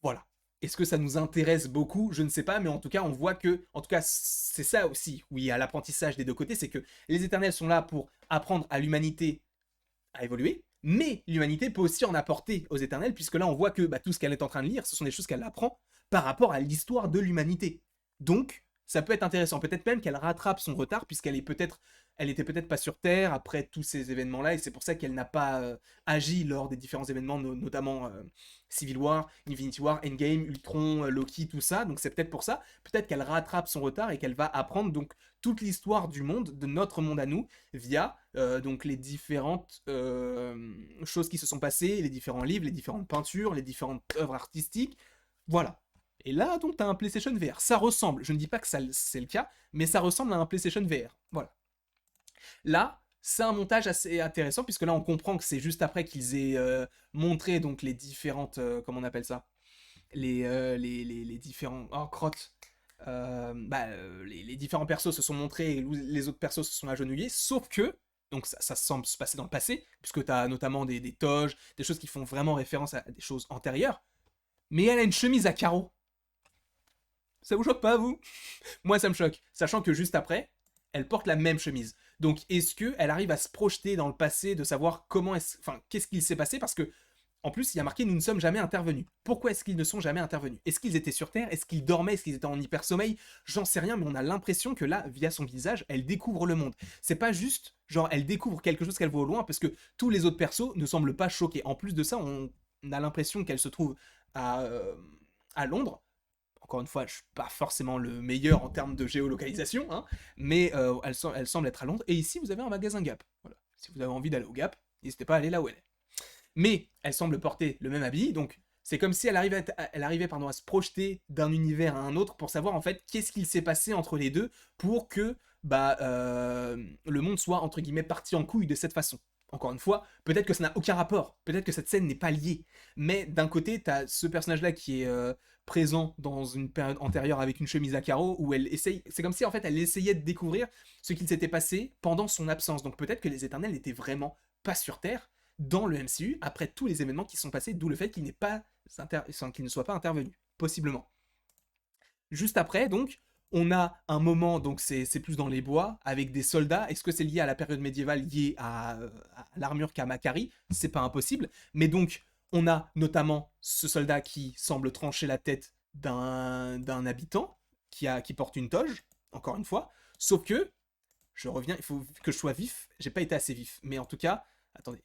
Voilà. Est-ce que ça nous intéresse beaucoup? Je ne sais pas, mais en tout cas, on voit que, en tout cas, c'est ça aussi, oui, à l'apprentissage des deux côtés, c'est que les éternels sont là pour apprendre à l'humanité à évoluer, mais l'humanité peut aussi en apporter aux éternels, puisque là, on voit que bah, tout ce qu'elle est en train de lire, ce sont des choses qu'elle apprend par rapport à l'histoire de l'humanité. Donc, ça peut être intéressant. Peut-être même qu'elle rattrape son retard, puisqu'elle est peut-être, elle était peut-être pas sur Terre après tous ces événements-là, et c'est pour ça qu'elle n'a pas agi lors des différents événements, notamment Civil War, Infinity War, Endgame, Ultron, Loki, tout ça. Donc c'est peut-être pour ça. Peut-être qu'elle rattrape son retard et qu'elle va apprendre donc toute l'histoire du monde, de notre monde à nous, via donc les différentes choses qui se sont passées, les différents livres, les différentes peintures, les différentes œuvres artistiques. Voilà. Et là, donc, tu as un PlayStation VR. Ça ressemble, je ne dis pas que c'est le cas, mais ça ressemble à un PlayStation VR. Voilà. Là, c'est un montage assez intéressant, puisque là, on comprend que c'est juste après qu'ils aient montré donc les différentes... comment on appelle ça, les différents... Oh, crotte. Les différents persos se sont montrés et les autres persos se sont agenouillés, sauf que, donc ça semble se passer dans le passé, puisque tu as notamment des toges, des choses qui font vraiment référence à des choses antérieures, mais elle a une chemise à carreaux. Ça vous choque pas, vous? Moi, ça me choque, sachant que juste après, elle porte la même chemise. Donc, est-ce qu'elle arrive à se projeter dans le passé, de savoir qu'est-ce qu'il s'est passé? Parce que, en plus, il y a marqué « Nous ne sommes jamais intervenus ». Pourquoi est-ce qu'ils ne sont jamais intervenus? Est-ce qu'ils étaient sur Terre? Est-ce qu'ils dormaient? Est-ce qu'ils étaient en hyper-sommeil? J'en sais rien, mais on a l'impression que là, via son visage, elle découvre le monde. C'est pas juste, genre, elle découvre quelque chose qu'elle voit au loin, parce que tous les autres persos ne semblent pas choqués. En plus de ça, on a l'impression qu'elle se trouve à, euh, à Londres. Encore une fois, je suis pas forcément le meilleur en termes de géolocalisation, hein, mais elle semble être à Londres. Et ici, vous avez un magasin Gap. Voilà. Si vous avez envie d'aller au Gap, n'hésitez pas à aller là où elle est. Mais elle semble porter le même habit, donc c'est comme si elle arrivait à se projeter d'un univers à un autre pour savoir en fait qu'est-ce qu'il s'est passé entre les deux pour que le monde soit entre guillemets parti en couille de cette façon. Encore une fois, peut-être que ça n'a aucun rapport, peut-être que cette scène n'est pas liée, mais d'un côté, t'as ce personnage-là qui est présent dans une période antérieure avec une chemise à carreaux où elle essaye, c'est comme si en fait elle essayait de découvrir ce qu'il s'était passé pendant son absence. Donc peut-être que les Éternels n'étaient vraiment pas sur Terre dans le MCU après tous les événements qui sont passés, d'où le fait qu'il qu'il ne soit pas intervenu, possiblement. Juste après, donc, on a un moment, donc c'est plus dans les bois, avec des soldats. Est-ce que c'est lié à la période médiévale, liée à l'armure qu'a Makari? C'est pas impossible. Mais donc, on a notamment ce soldat qui semble trancher la tête d'un habitant qui porte une toge, encore une fois. Sauf que, je reviens, il faut que je sois vif. J'ai pas été assez vif. Mais en tout cas, attendez,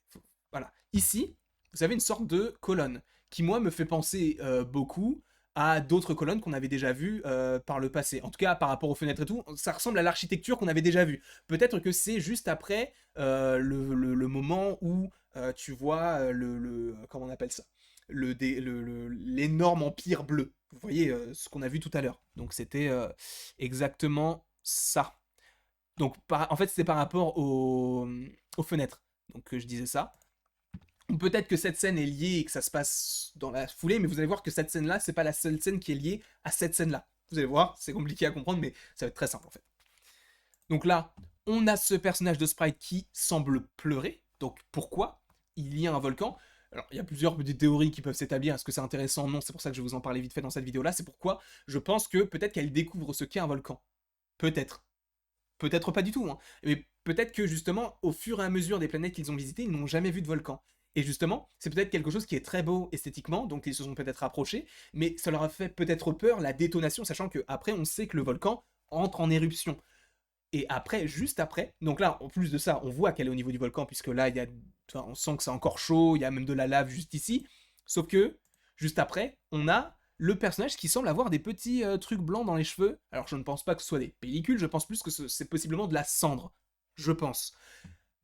voilà. Ici, vous avez une sorte de colonne qui, moi, me fait penser beaucoup à d'autres colonnes qu'on avait déjà vues par le passé. En tout cas, par rapport aux fenêtres et tout, ça ressemble à l'architecture qu'on avait déjà vue. Peut-être que c'est juste après le moment où tu vois comment on appelle ça, l'énorme empire bleu. Vous voyez ce qu'on a vu tout à l'heure. Donc c'était exactement ça. Donc en fait, c'était par rapport aux fenêtres. Donc je disais ça. Peut-être que cette scène est liée et que ça se passe dans la foulée, mais vous allez voir que cette scène-là, c'est pas la seule scène qui est liée à cette scène-là. Vous allez voir, c'est compliqué à comprendre, mais ça va être très simple en fait. Donc là, on a ce personnage de Sprite qui semble pleurer. Donc pourquoi? Il y a un volcan. Alors, il y a plusieurs petites théories qui peuvent s'établir. Est-ce que c'est intéressant? Non, c'est pour ça que je vais vous en parler vite fait dans cette vidéo-là. C'est pourquoi je pense que peut-être qu'elle découvre ce qu'est un volcan. Peut-être. Peut-être pas du tout, hein. Mais peut-être que justement, au fur et à mesure des planètes qu'ils ont visitées, ils n'ont jamais vu de volcan. Et justement, c'est peut-être quelque chose qui est très beau esthétiquement, donc ils se sont peut-être rapprochés, mais ça leur a fait peut-être peur la détonation, sachant qu'après, on sait que le volcan entre en éruption. Et après, juste après, donc là, en plus de ça, on voit qu'elle est au niveau du volcan, puisque là, on sent que c'est encore chaud, il y a même de la lave juste ici. Sauf que, juste après, on a le personnage qui semble avoir des petits trucs blancs dans les cheveux. Alors, je ne pense pas que ce soit des pellicules, je pense plus que c'est possiblement de la cendre. Je pense.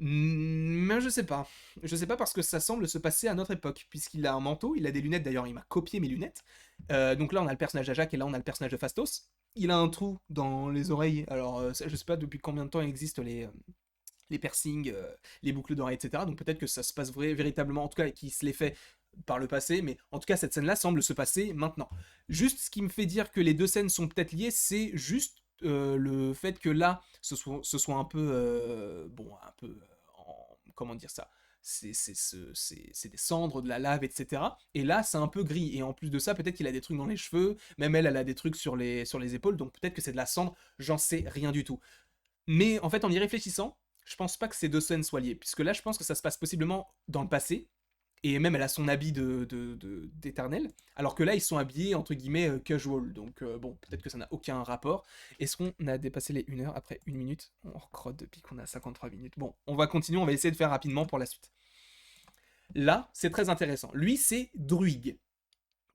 Mais je sais pas. Je sais pas parce que ça semble se passer à notre époque, puisqu'il a un manteau, il a des lunettes, d'ailleurs, il m'a copié mes lunettes. Donc là, on a le personnage d'Ajak et là, on a le personnage de Fastos. Il a un trou dans les oreilles. Alors, je sais pas depuis combien de temps existent les piercings, les boucles d'oreilles, etc. Donc peut-être que ça se passe véritablement, en tout cas, qu'il se l'est fait par le passé, mais en tout cas, cette scène-là semble se passer maintenant. Juste ce qui me fait dire que les deux scènes sont peut-être liées, c'est juste le fait que là, ce soit un peu, un peu, comment dire ça, c'est des cendres, de la lave, etc. Et là, c'est un peu gris. Et en plus de ça, peut-être qu'il a des trucs dans les cheveux, même elle a des trucs sur les épaules, donc peut-être que c'est de la cendre, j'en sais rien du tout. Mais en fait, en y réfléchissant, je pense pas que ces deux scènes soient liées, puisque là, je pense que ça se passe possiblement dans le passé, et même elle a son habit d'éternel, alors que là ils sont habillés entre guillemets casual, donc bon, peut-être que ça n'a aucun rapport. Est-ce qu'on a dépassé les 1 heure après 1 minute? On recrotte depuis qu'on a 53 minutes. Bon, on va continuer, on va essayer de faire rapidement pour la suite. Là, c'est très intéressant. Lui, c'est Druig.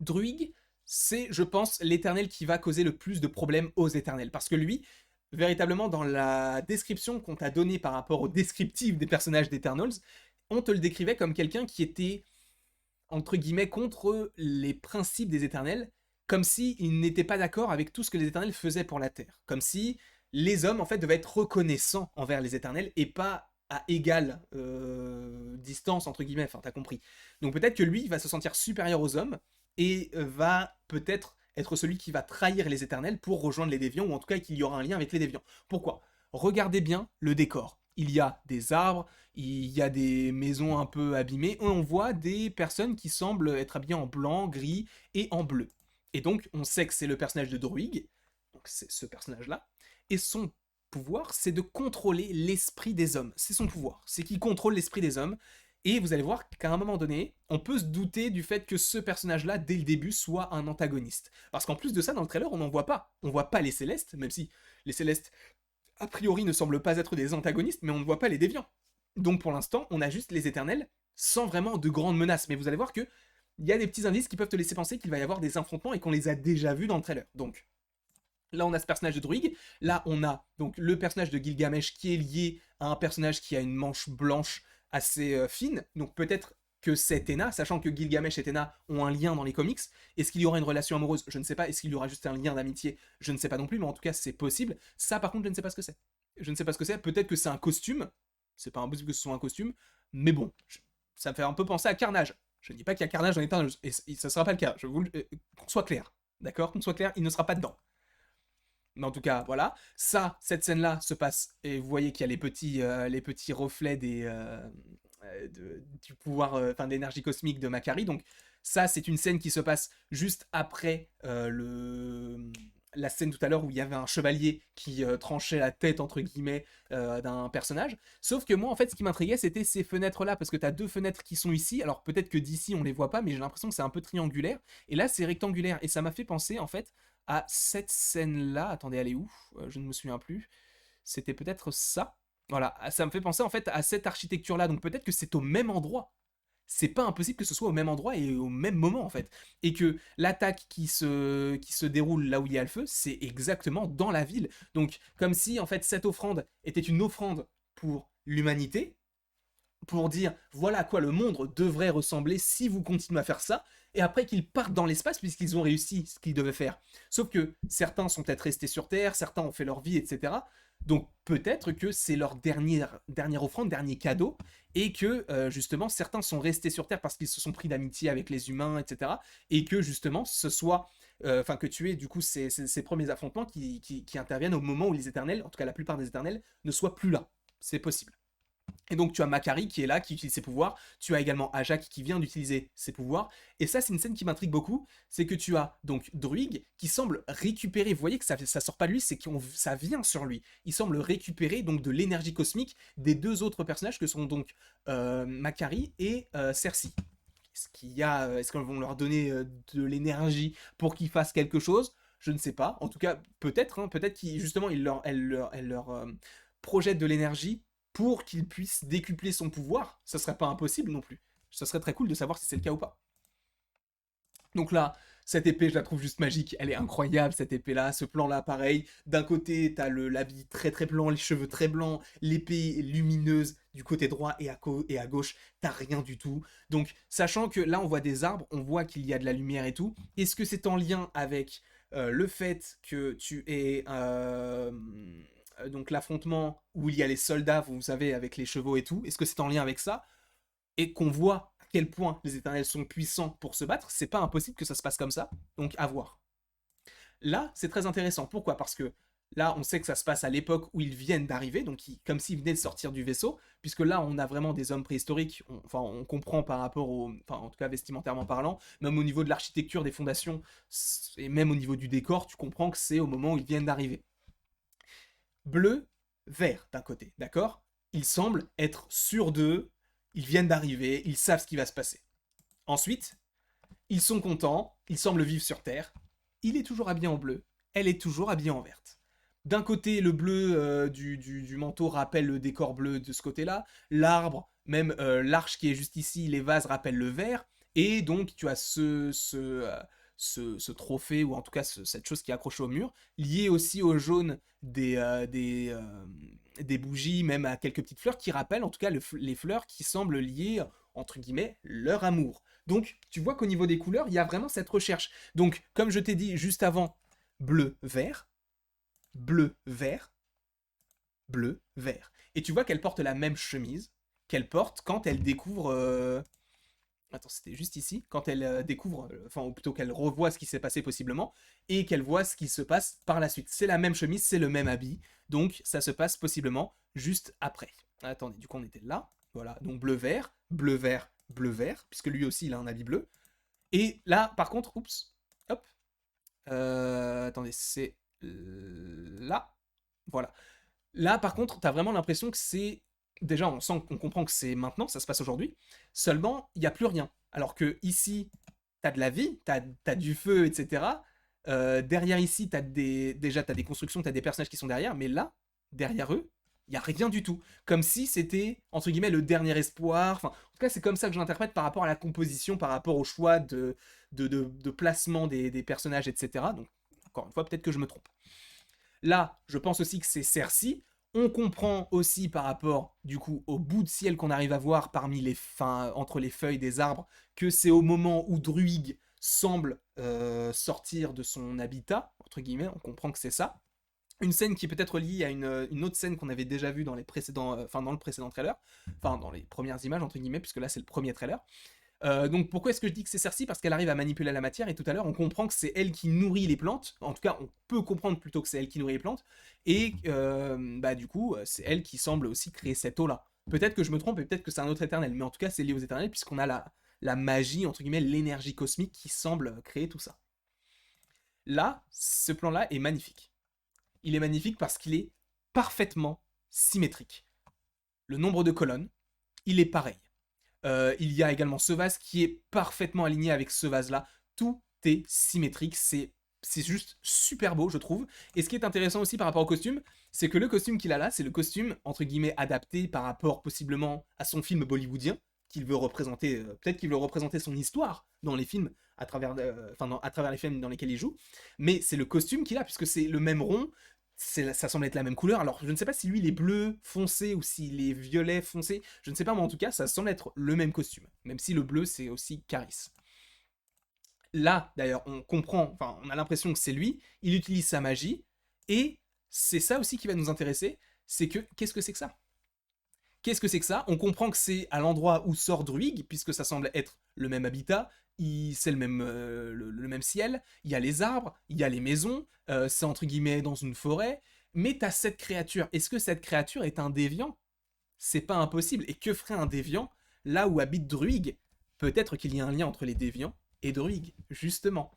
Druig, c'est, je pense, l'éternel qui va causer le plus de problèmes aux éternels, parce que lui, véritablement, dans la description qu'on t'a donnée par rapport au descriptif des personnages d'Eternals, on te le décrivait comme quelqu'un qui était, entre guillemets, contre les principes des éternels, comme s'ils n'étaient pas d'accord avec tout ce que les Éternels faisaient pour la Terre. Comme si les hommes, en fait, devaient être reconnaissants envers les Éternels et pas à égale distance, entre guillemets, enfin, t'as compris. Donc peut-être que lui, il va se sentir supérieur aux hommes et va peut-être être celui qui va trahir les Éternels pour rejoindre les Déviants, ou en tout cas qu'il y aura un lien avec les Déviants. Pourquoi? Regardez bien le décor. Il y a des arbres, il y a des maisons un peu abîmées, et on voit des personnes qui semblent être habillées en blanc, gris et en bleu. Et donc, on sait que c'est le personnage de Druig, donc c'est ce personnage-là, et son pouvoir, c'est de contrôler l'esprit des hommes. C'est son pouvoir, c'est qu'il contrôle l'esprit des hommes, et vous allez voir qu'à un moment donné, on peut se douter du fait que ce personnage-là, dès le début, soit un antagoniste. Parce qu'en plus de ça, dans le trailer, on n'en voit pas. On voit pas les Célestes, même si les Célestes, a priori, ne semblent pas être des antagonistes, mais on ne voit pas les Déviants. Donc pour l'instant, on a juste les Éternels, sans vraiment de grandes menaces. Mais vous allez voir que il y a des petits indices qui peuvent te laisser penser qu'il va y avoir des affrontements et qu'on les a déjà vus dans le trailer. Donc, là, on a ce personnage de Druig. Là, on a donc le personnage de Gilgamesh qui est lié à un personnage qui a une manche blanche assez fine. Donc, peut-être que c'est Théna, sachant que Gilgamesh et Théna ont un lien dans les comics. Est-ce qu'il y aura une relation amoureuse? Je ne sais pas. Est-ce qu'il y aura juste un lien d'amitié? Je ne sais pas non plus, mais en tout cas, c'est possible. Ça, par contre, je ne sais pas ce que c'est. Je ne sais pas ce que c'est. Peut-être que c'est un costume. C'est pas impossible que ce soit un costume. Mais bon, ça me fait un peu penser à Carnage. Je ne dis pas qu'il y a Carnage dans Eternals, et ça ne sera pas le cas. Qu'on soit clair. D'accord? Qu'on soit clair, il ne sera pas dedans. Mais en tout cas, voilà. Ça, cette scène-là se passe, et vous voyez qu'il y a les petits reflets du pouvoir, enfin de l'énergie cosmique de Makari. Donc ça, c'est une scène qui se passe juste après la scène tout à l'heure où il y avait un chevalier qui tranchait la tête, entre guillemets, d'un personnage. Sauf que moi, en fait, ce qui m'intriguait, c'était ces fenêtres-là, parce que tu as deux fenêtres qui sont ici. Alors peut-être que d'ici, on les voit pas, mais j'ai l'impression que c'est un peu triangulaire. Et là, c'est rectangulaire. Et ça m'a fait penser, en fait, à cette scène-là. Attendez, elle est où? Je ne me souviens plus. C'était peut-être ça. Voilà, ça me fait penser en fait à cette architecture-là. Donc peut-être que c'est au même endroit. C'est pas impossible que ce soit au même endroit et au même moment en fait. Et que l'attaque qui se déroule là où il y a le feu, c'est exactement dans la ville. Donc comme si en fait cette offrande était une offrande pour l'humanité, pour dire voilà à quoi le monde devrait ressembler si vous continuez à faire ça, et après qu'ils partent dans l'espace puisqu'ils ont réussi ce qu'ils devaient faire. Sauf que certains sont peut-être restés sur Terre, certains ont fait leur vie, etc. Donc peut-être que c'est leur dernière offrande, dernier cadeau, et que justement certains sont restés sur Terre parce qu'ils se sont pris d'amitié avec les humains, etc. Et que justement ce soit, enfin que tu aies du coup ces premiers affrontements qui interviennent au moment où les éternels, en tout cas la plupart des éternels, ne soient plus là. C'est possible. Et donc tu as Makari qui est là, qui utilise ses pouvoirs, tu as également Ajak qui vient d'utiliser ses pouvoirs, et ça c'est une scène qui m'intrigue beaucoup, c'est que tu as donc Druig qui semble récupérer, vous voyez que ça sort pas de lui, c'est que ça vient sur lui, il semble récupérer donc de l'énergie cosmique des deux autres personnages que sont donc Makari et Cersei. Est-ce qu'on vont leur donner de l'énergie pour qu'ils fassent quelque chose? Je ne sais pas. En tout cas, peut-être, hein, peut-être qu'ils justement, elle leur projette de l'énergie pour qu'il puisse décupler son pouvoir. Ça serait pas impossible non plus. Ça serait très cool de savoir si c'est le cas ou pas. Donc là, cette épée, je la trouve juste magique. Elle est incroyable, cette épée-là. Ce plan-là, pareil. D'un côté, t'as l'habit très très blanc, les cheveux très blancs, l'épée lumineuse du côté droit et à gauche, t'as rien du tout. Donc, sachant que là, on voit des arbres, on voit qu'il y a de la lumière et tout. Est-ce que c'est en lien avec le fait que tu es donc l'affrontement où il y a les soldats, vous savez, avec les chevaux et tout? Est-ce que c'est en lien avec ça? Et qu'on voit à quel point les éternels sont puissants pour se battre, c'est pas impossible que ça se passe comme ça, donc à voir. Là, c'est très intéressant. Pourquoi? Parce que là, on sait que ça se passe à l'époque où ils viennent d'arriver, donc comme s'ils venaient de sortir du vaisseau, puisque là, on a vraiment des hommes préhistoriques, enfin, on comprend par rapport au, enfin, en tout cas vestimentairement parlant, même au niveau de l'architecture des fondations, et même au niveau du décor, tu comprends que c'est au moment où ils viennent d'arriver. Bleu, vert d'un côté, d'accord? Ils semblent être sûrs d'eux, ils viennent d'arriver, ils savent ce qui va se passer. Ensuite, ils sont contents, ils semblent vivre sur Terre. Il est toujours habillé en bleu, elle est toujours habillée en verte. D'un côté, le bleu du manteau rappelle le décor bleu de ce côté-là. L'arbre, même l'arche qui est juste ici, les vases rappellent le vert. Et donc, tu as ce trophée, ou en tout cas cette chose qui est accrochée au mur, lié aussi au jaune des bougies, même à quelques petites fleurs, qui rappellent en tout cas les fleurs qui semblent liées entre guillemets, leur amour. Donc, tu vois qu'au niveau des couleurs, il y a vraiment cette recherche. Donc, comme je t'ai dit juste avant, bleu, vert, bleu, vert, bleu, vert. Et tu vois qu'elle porte la même chemise qu'elle porte quand elle découvre... Attends, c'était juste ici, quand elle découvre, enfin, ou plutôt qu'elle revoit ce qui s'est passé possiblement, et qu'elle voit ce qui se passe par la suite. C'est la même chemise, c'est le même habit, donc ça se passe possiblement juste après. Attendez, du coup on était là, voilà, donc bleu-vert, bleu-vert, bleu-vert, puisque lui aussi il a un habit bleu. Et là, par contre, oups, hop, attendez, c'est là, voilà. Là, par contre, t'as vraiment l'impression que c'est... Déjà, on comprend que c'est maintenant, ça se passe aujourd'hui. Seulement, il n'y a plus rien. Alors que ici, t'as de la vie, t'as du feu, etc. Derrière ici, déjà, t'as des constructions, t'as des personnages qui sont derrière. Mais là, derrière eux, il n'y a rien du tout. Comme si c'était, entre guillemets, le dernier espoir. Enfin, en tout cas, c'est comme ça que je l'interprète par rapport à la composition, par rapport au choix de placement des personnages, etc. Donc, encore une fois, peut-être que je me trompe. Là, je pense aussi que c'est Cersei. On comprend aussi par rapport, du coup, au bout de ciel qu'on arrive à voir entre les feuilles des arbres, que c'est au moment où Druig semble sortir de son habitat, entre guillemets, on comprend que c'est ça. Une scène qui est peut-être liée à une autre scène qu'on avait déjà vue dans dans le précédent trailer, enfin dans les premières images, entre guillemets, puisque là c'est le premier trailer. Donc pourquoi est-ce que je dis que c'est Cersei? Parce qu'elle arrive à manipuler la matière, et tout à l'heure on comprend que c'est elle qui nourrit les plantes, en tout cas on peut comprendre plutôt que c'est elle qui nourrit les plantes, et du coup c'est elle qui semble aussi créer cette eau-là. Peut-être que je me trompe, et peut-être que c'est un autre éternel, mais en tout cas c'est lié aux éternels, puisqu'on a la magie, entre guillemets, l'énergie cosmique qui semble créer tout ça. Là, ce plan-là est magnifique. Il est magnifique parce qu'il est parfaitement symétrique. Le nombre de colonnes, il est pareil. Il y a également ce vase qui est parfaitement aligné avec ce vase-là. Tout est symétrique, c'est juste super beau, je trouve. Et ce qui est intéressant aussi par rapport au costume, c'est que le costume qu'il a là, c'est le costume, entre guillemets, adapté par rapport possiblement à son film bollywoodien, qu'il veut représenter, peut-être qu'il veut représenter son histoire dans les films, à travers les films dans lesquels il joue. Mais c'est le costume qu'il a, puisque c'est le même rond, ça semble être la même couleur. Alors, je ne sais pas si lui il est bleu foncé ou s'il est violet foncé. Je ne sais pas, mais en tout cas, ça semble être le même costume. Même si le bleu, c'est aussi Caris. Là, d'ailleurs, on comprend, enfin, on a l'impression que c'est lui. Il utilise sa magie. Et c'est ça aussi qui va nous intéresser. C'est que, qu'est-ce que c'est que ça? Qu'est-ce que c'est que ça? On comprend que c'est à l'endroit où sort Druig, puisque ça semble être le même habitat, c'est le même ciel, il y a les arbres, il y a les maisons, c'est entre guillemets dans une forêt, mais t'as cette créature. Est-ce que cette créature est un déviant? C'est pas impossible. Et que ferait un déviant là où habite Druig? Peut-être qu'il y a un lien entre les déviants et Druig, justement.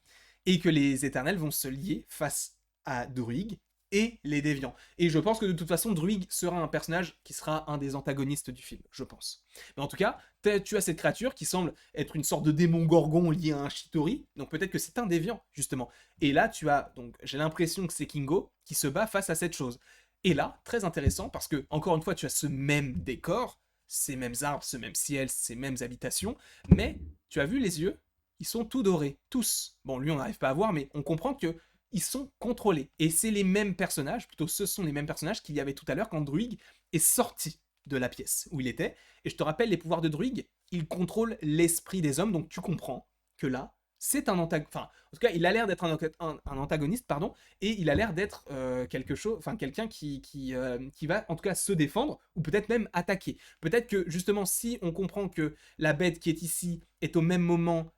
Et que les éternels vont se lier face à Druig et les déviants. Et je pense que de toute façon, Druig sera un personnage qui sera un des antagonistes du film, je pense. Mais en tout cas, tu as cette créature qui semble être une sorte de démon gorgon lié à un Shitori, donc peut-être que c'est un déviant, justement. Et là, donc j'ai l'impression que c'est Kingo qui se bat face à cette chose. Et là, très intéressant, parce que, encore une fois, tu as ce même décor, ces mêmes arbres, ce même ciel, ces mêmes habitations, mais tu as vu les yeux? Ils sont tout dorés, tous. Bon, lui, on n'arrive pas à voir, mais on comprend que ils sont contrôlés. Et c'est les mêmes personnages, plutôt ce sont les mêmes personnages qu'il y avait tout à l'heure quand Druig est sorti de la pièce où il était. Et je te rappelle les pouvoirs de Druig, il contrôle l'esprit des hommes, donc tu comprends que là, c'est un antagoniste. Enfin, en tout cas, il a l'air d'être un antagoniste, pardon, et il a l'air d'être quelqu'un qui va en tout cas se défendre, ou peut-être même attaquer. Peut-être que justement, si on comprend que la bête qui est ici est au même moment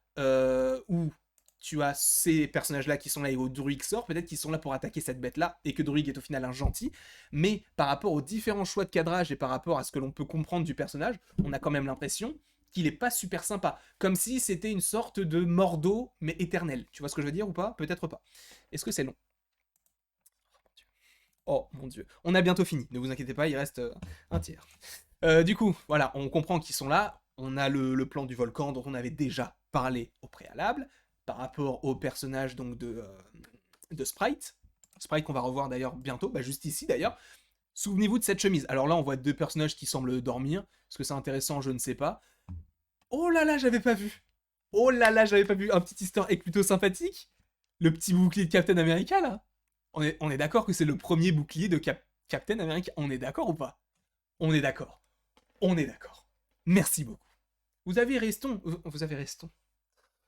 où tu as ces personnages-là qui sont là et où Druig sort, peut-être qu'ils sont là pour attaquer cette bête-là, et que Druig est au final un gentil, mais par rapport aux différents choix de cadrage et par rapport à ce que l'on peut comprendre du personnage, on a quand même l'impression qu'il est pas super sympa. Comme si c'était une sorte de Mordo, mais éternel. Tu vois ce que je veux dire ou pas? Peut-être pas. Est-ce que c'est long? Oh mon dieu. On a bientôt fini, ne vous inquiétez pas, il reste un tiers. Du coup, voilà, on comprend qu'ils sont là. On a le plan du volcan dont on avait déjà parlé au préalable, par rapport au personnage donc de Sprite. Sprite qu'on va revoir d'ailleurs bientôt, juste ici d'ailleurs. Souvenez-vous de cette chemise. Alors là, on voit deux personnages qui semblent dormir. Est-ce que c'est intéressant? Je ne sais pas. Oh là là, j'avais pas vu. Oh là là, j'avais pas vu. Un petit easter egg plutôt sympathique. Le petit bouclier de Captain America, là. On est d'accord que c'est le premier bouclier de Captain America. On est d'accord ou pas? On est d'accord. On est d'accord. Merci beaucoup. vous avez raison, vous avez raison.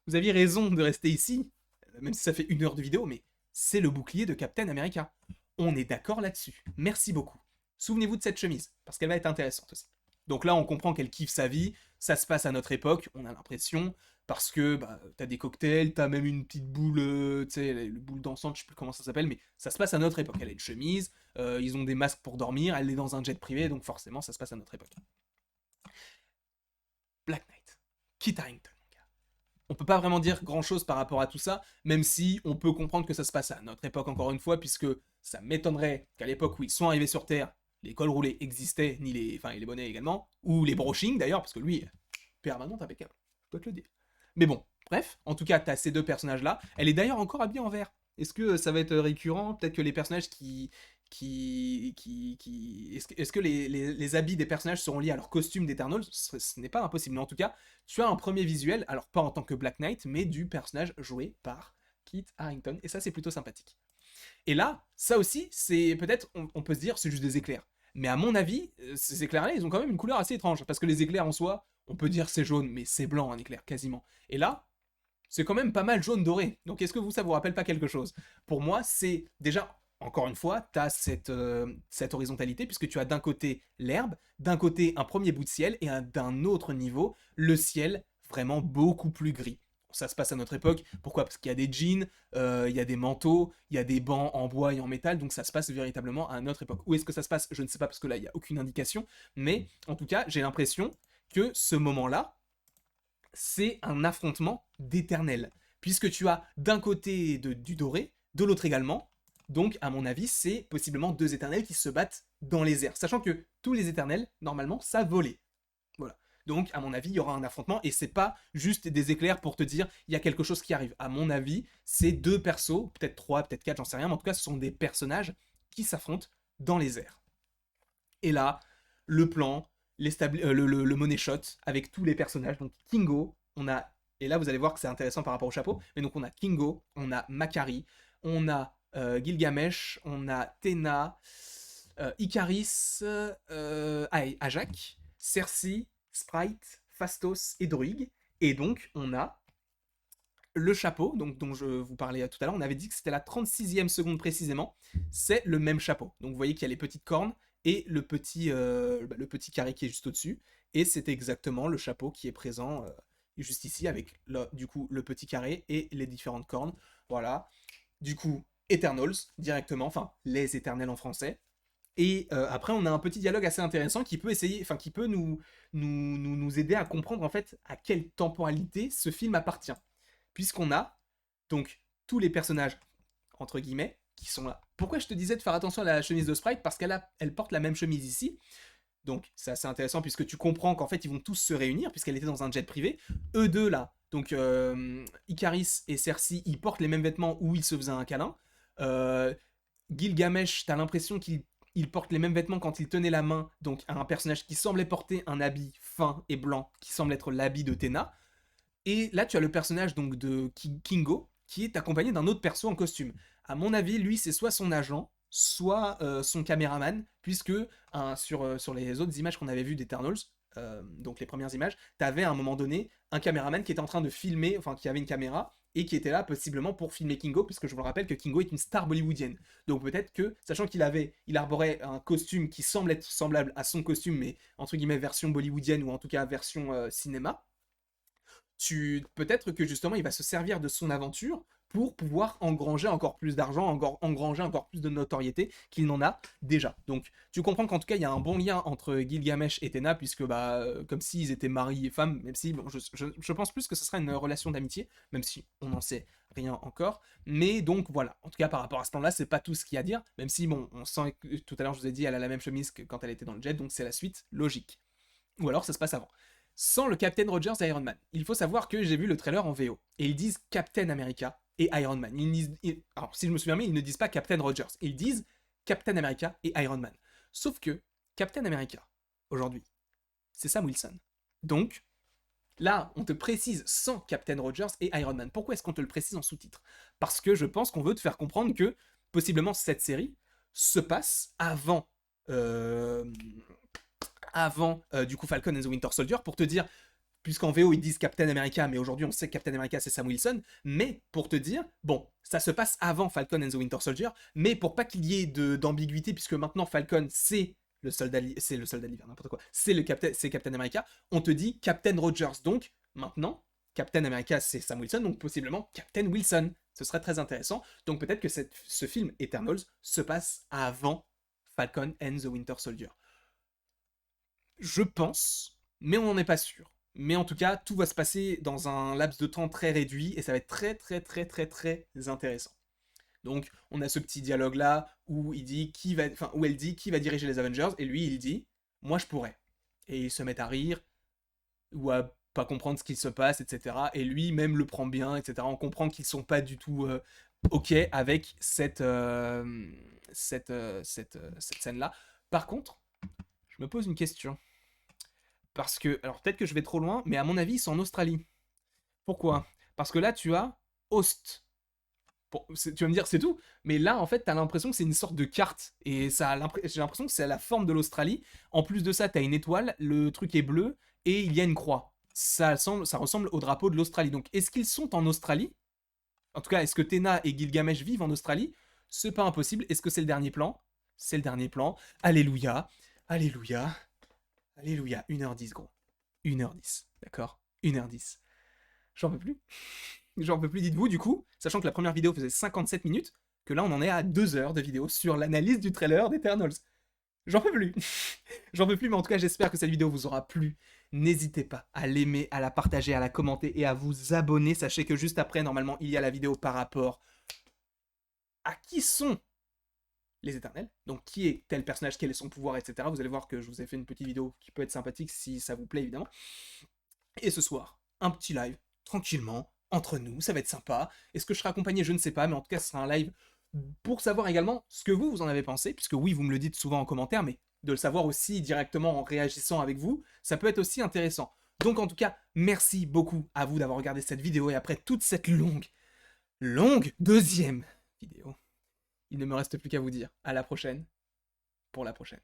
Vous aviez raison de rester ici, même si ça fait 1 heure de vidéo, mais c'est le bouclier de Captain America. On est d'accord là-dessus. Merci beaucoup. Souvenez-vous de cette chemise, parce qu'elle va être intéressante aussi. Donc là, on comprend qu'elle kiffe sa vie, ça se passe à notre époque, on a l'impression, parce que bah, t'as des cocktails, t'as même une petite boule, tu sais, le boule dansante, je sais plus comment ça s'appelle, mais ça se passe à notre époque. Elle a une chemise, ils ont des masques pour dormir, elle est dans un jet privé, donc forcément, ça se passe à notre époque. Black Knight, Kit Harington. On peut pas vraiment dire grand chose par rapport à tout ça, même si on peut comprendre que ça se passe à notre époque encore une fois, puisque ça m'étonnerait qu'à l'époque où ils sont arrivés sur Terre, les cols roulés existaient, ni les, enfin, et les bonnets également, ou les brochings d'ailleurs, parce que lui, permanente impeccable, je dois te le dire. Mais bon, bref, en tout cas, t'as ces deux personnages-là. Elle est d'ailleurs encore habillée en vert. Est-ce que ça va être récurrent? Peut-être que les personnages Est-ce que les habits des personnages seront liés à leur costume d'Eternals? Ce n'est pas impossible, mais en tout cas, tu as un premier visuel, alors pas en tant que Black Knight, mais du personnage joué par Kit Harington, et ça c'est plutôt sympathique. Et là, ça aussi, c'est peut-être, on peut se dire, c'est juste des éclairs. Mais à mon avis, ces éclairs-là, ils ont quand même une couleur assez étrange, parce que les éclairs en soi, on peut dire c'est jaune, mais c'est blanc un éclair, quasiment. Et là, c'est quand même pas mal jaune doré. Donc est-ce que ça vous rappelle pas quelque chose? Pour moi, c'est déjà, encore une fois, tu as cette horizontalité, puisque tu as d'un côté l'herbe, d'un côté un premier bout de ciel, et d'un autre niveau, le ciel vraiment beaucoup plus gris. Ça se passe à notre époque. Pourquoi? Parce qu'il y a des jeans, il y a des manteaux, il y a des bancs en bois et en métal, donc ça se passe véritablement à notre époque. Où est-ce que ça se passe? Je ne sais pas, parce que là, il n'y a aucune indication, mais en tout cas, j'ai l'impression que ce moment-là, c'est un affrontement d'éternel. Puisque tu as d'un côté du doré, de l'autre également. Donc, à mon avis, c'est possiblement deux éternels qui se battent dans les airs. Sachant que tous les éternels, normalement, ça volait. Voilà. Donc, à mon avis, il y aura un affrontement et c'est pas juste des éclairs pour te dire il y a quelque chose qui arrive. À mon avis, c'est deux persos, peut-être trois, peut-être quatre, j'en sais rien, mais en tout cas, ce sont des personnages qui s'affrontent dans les airs. Et là, le plan, le money shot avec tous les personnages. Donc Kingo, on a, et là vous allez voir que c'est intéressant par rapport au chapeau, mais donc on a Kingo, on a Makari, on a Gilgamesh, on a Tena, Icaris, Ajak, Cersei, Sprite, Phastos et Druig. Et donc on a le chapeau, donc, dont je vous parlais tout à l'heure, on avait dit que c'était la 36e seconde précisément, c'est le même chapeau. Donc vous voyez qu'il y a les petites cornes et le petit carré qui est juste au-dessus, et c'est exactement le chapeau qui est présent juste ici, avec du coup le petit carré et les différentes cornes. Voilà, du coup, Eternals, directement, enfin les éternels en français. Et après, on a un petit dialogue assez intéressant qui peut essayer, enfin qui peut nous aider à comprendre en fait à quelle temporalité ce film appartient, puisqu'on a donc tous les personnages, entre guillemets, qui sont là. Pourquoi je te disais de faire attention à la chemise de Sprite? Parce elle porte la même chemise ici. Donc c'est assez intéressant puisque tu comprends qu'en fait ils vont tous se réunir puisqu'elle était dans un jet privé. Eux deux là, donc Icaris et Cersei, ils portent les mêmes vêtements où ils se faisaient un câlin. Euh, Gilgamesh, t'as l'impression qu'il porte les mêmes vêtements quand il tenait la main, donc un personnage qui semblait porter un habit fin et blanc, qui semble être l'habit de Tena. Et là, tu as le personnage donc de Kingo, qui est accompagné d'un autre perso en costume. À mon avis, lui, c'est soit son agent, soit son caméraman, puisque sur les autres images qu'on avait vues d'Eternals, donc les premières images, tu avais à un moment donné un caméraman qui était en train de filmer, enfin qui avait une caméra, et qui était là possiblement pour filmer Kingo, puisque je vous le rappelle que Kingo est une star bollywoodienne. Donc peut-être que, sachant il arborait un costume qui semble être semblable à son costume, mais entre guillemets version bollywoodienne, ou en tout cas version cinéma, peut-être que justement il va se servir de son aventure pour pouvoir engranger encore plus d'argent, engranger encore plus de notoriété qu'il n'en a déjà. Donc tu comprends qu'en tout cas il y a un bon lien entre Gilgamesh et Tena, puisque comme s'ils étaient mari et femme, même si bon, je pense plus que ce sera une relation d'amitié, même si on n'en sait rien encore. Mais donc voilà, en tout cas par rapport à ce plan-là, c'est pas tout ce qu'il y a à dire, même si bon, on sent que tout à l'heure je vous ai dit elle a la même chemise que quand elle était dans le jet, donc c'est la suite logique. Ou alors ça se passe avant. Sans le Captain Rogers et Iron Man. Il faut savoir que j'ai vu le trailer en VO. Et ils disent Captain America et Iron Man. Alors, si je me souviens bien, ils ne disent pas Captain Rogers. Ils disent Captain America et Iron Man. Sauf que Captain America, aujourd'hui, c'est Sam Wilson. Donc, là, on te précise sans Captain Rogers et Iron Man. Pourquoi est-ce qu'on te le précise en sous-titre? Parce que je pense qu'on veut te faire comprendre que, possiblement, cette série se passe avant du coup Falcon and the Winter Soldier, pour te dire puisqu'en VO ils disent Captain America, mais aujourd'hui on sait que Captain America c'est Sam Wilson, mais pour te dire, bon, ça se passe avant Falcon and the Winter Soldier, mais pour pas qu'il y ait d'ambiguïté, puisque maintenant Falcon c'est c'est le soldat d'hiver, n'importe quoi, c'est Captain America, on te dit Captain Rogers, donc maintenant, Captain America c'est Sam Wilson, donc possiblement Captain Wilson, ce serait très intéressant, donc peut-être que ce film Eternals se passe avant Falcon and the Winter Soldier. Je pense, mais on n'en est pas sûr. Mais en tout cas, tout va se passer dans un laps de temps très réduit et ça va être très très très très très intéressant. Donc, on a ce petit dialogue là où il dit où elle dit qui va diriger les Avengers et lui il dit moi je pourrais. Et ils se mettent à rire ou à pas comprendre ce qui se passe, etc. Et lui même le prend bien, etc. On comprend qu'ils sont pas du tout ok avec cette scène là. Par contre, je me pose une question. Parce que, alors peut-être que je vais trop loin, mais à mon avis, ils sont en Australie. Pourquoi? Parce que là, tu as Host. Bon, tu vas me dire, c'est tout. Mais là, en fait, t'as l'impression que c'est une sorte de carte. Et j'ai l'impression que c'est à la forme de l'Australie. En plus de ça, t'as une étoile, le truc est bleu, et il y a une croix. Ça ressemble au drapeau de l'Australie. Donc, est-ce qu'ils sont en Australie? En tout cas, est-ce que Tena et Gilgamesh vivent en Australie? C'est pas impossible. Est-ce que c'est le dernier plan? C'est le dernier plan. Alléluia. Alléluia. Alléluia. 1h10, gros. 1h10. D'accord? 1h10. J'en peux plus. J'en peux plus, dites-vous, du coup, sachant que la première vidéo faisait 57 minutes, que là on en est à 2 heures de vidéo sur l'analyse du trailer d'Eternals. J'en peux plus. J'en peux plus, mais en tout cas, j'espère que cette vidéo vous aura plu. N'hésitez pas à l'aimer, à la partager, à la commenter et à vous abonner. Sachez que juste après, normalement, il y a la vidéo par rapport à qui sont les Éternels. Donc, qui est tel personnage, quel est son pouvoir, etc. Vous allez voir que je vous ai fait une petite vidéo qui peut être sympathique si ça vous plaît, évidemment. Et ce soir, un petit live, tranquillement, entre nous, ça va être sympa. Est-ce que je serai accompagné? Je ne sais pas, mais en tout cas, ce sera un live pour savoir également ce que vous en avez pensé, puisque oui, vous me le dites souvent en commentaire, mais de le savoir aussi directement en réagissant avec vous, ça peut être aussi intéressant. Donc en tout cas, merci beaucoup à vous d'avoir regardé cette vidéo, et après toute cette longue deuxième vidéo, il ne me reste plus qu'à vous dire à la prochaine, pour la prochaine.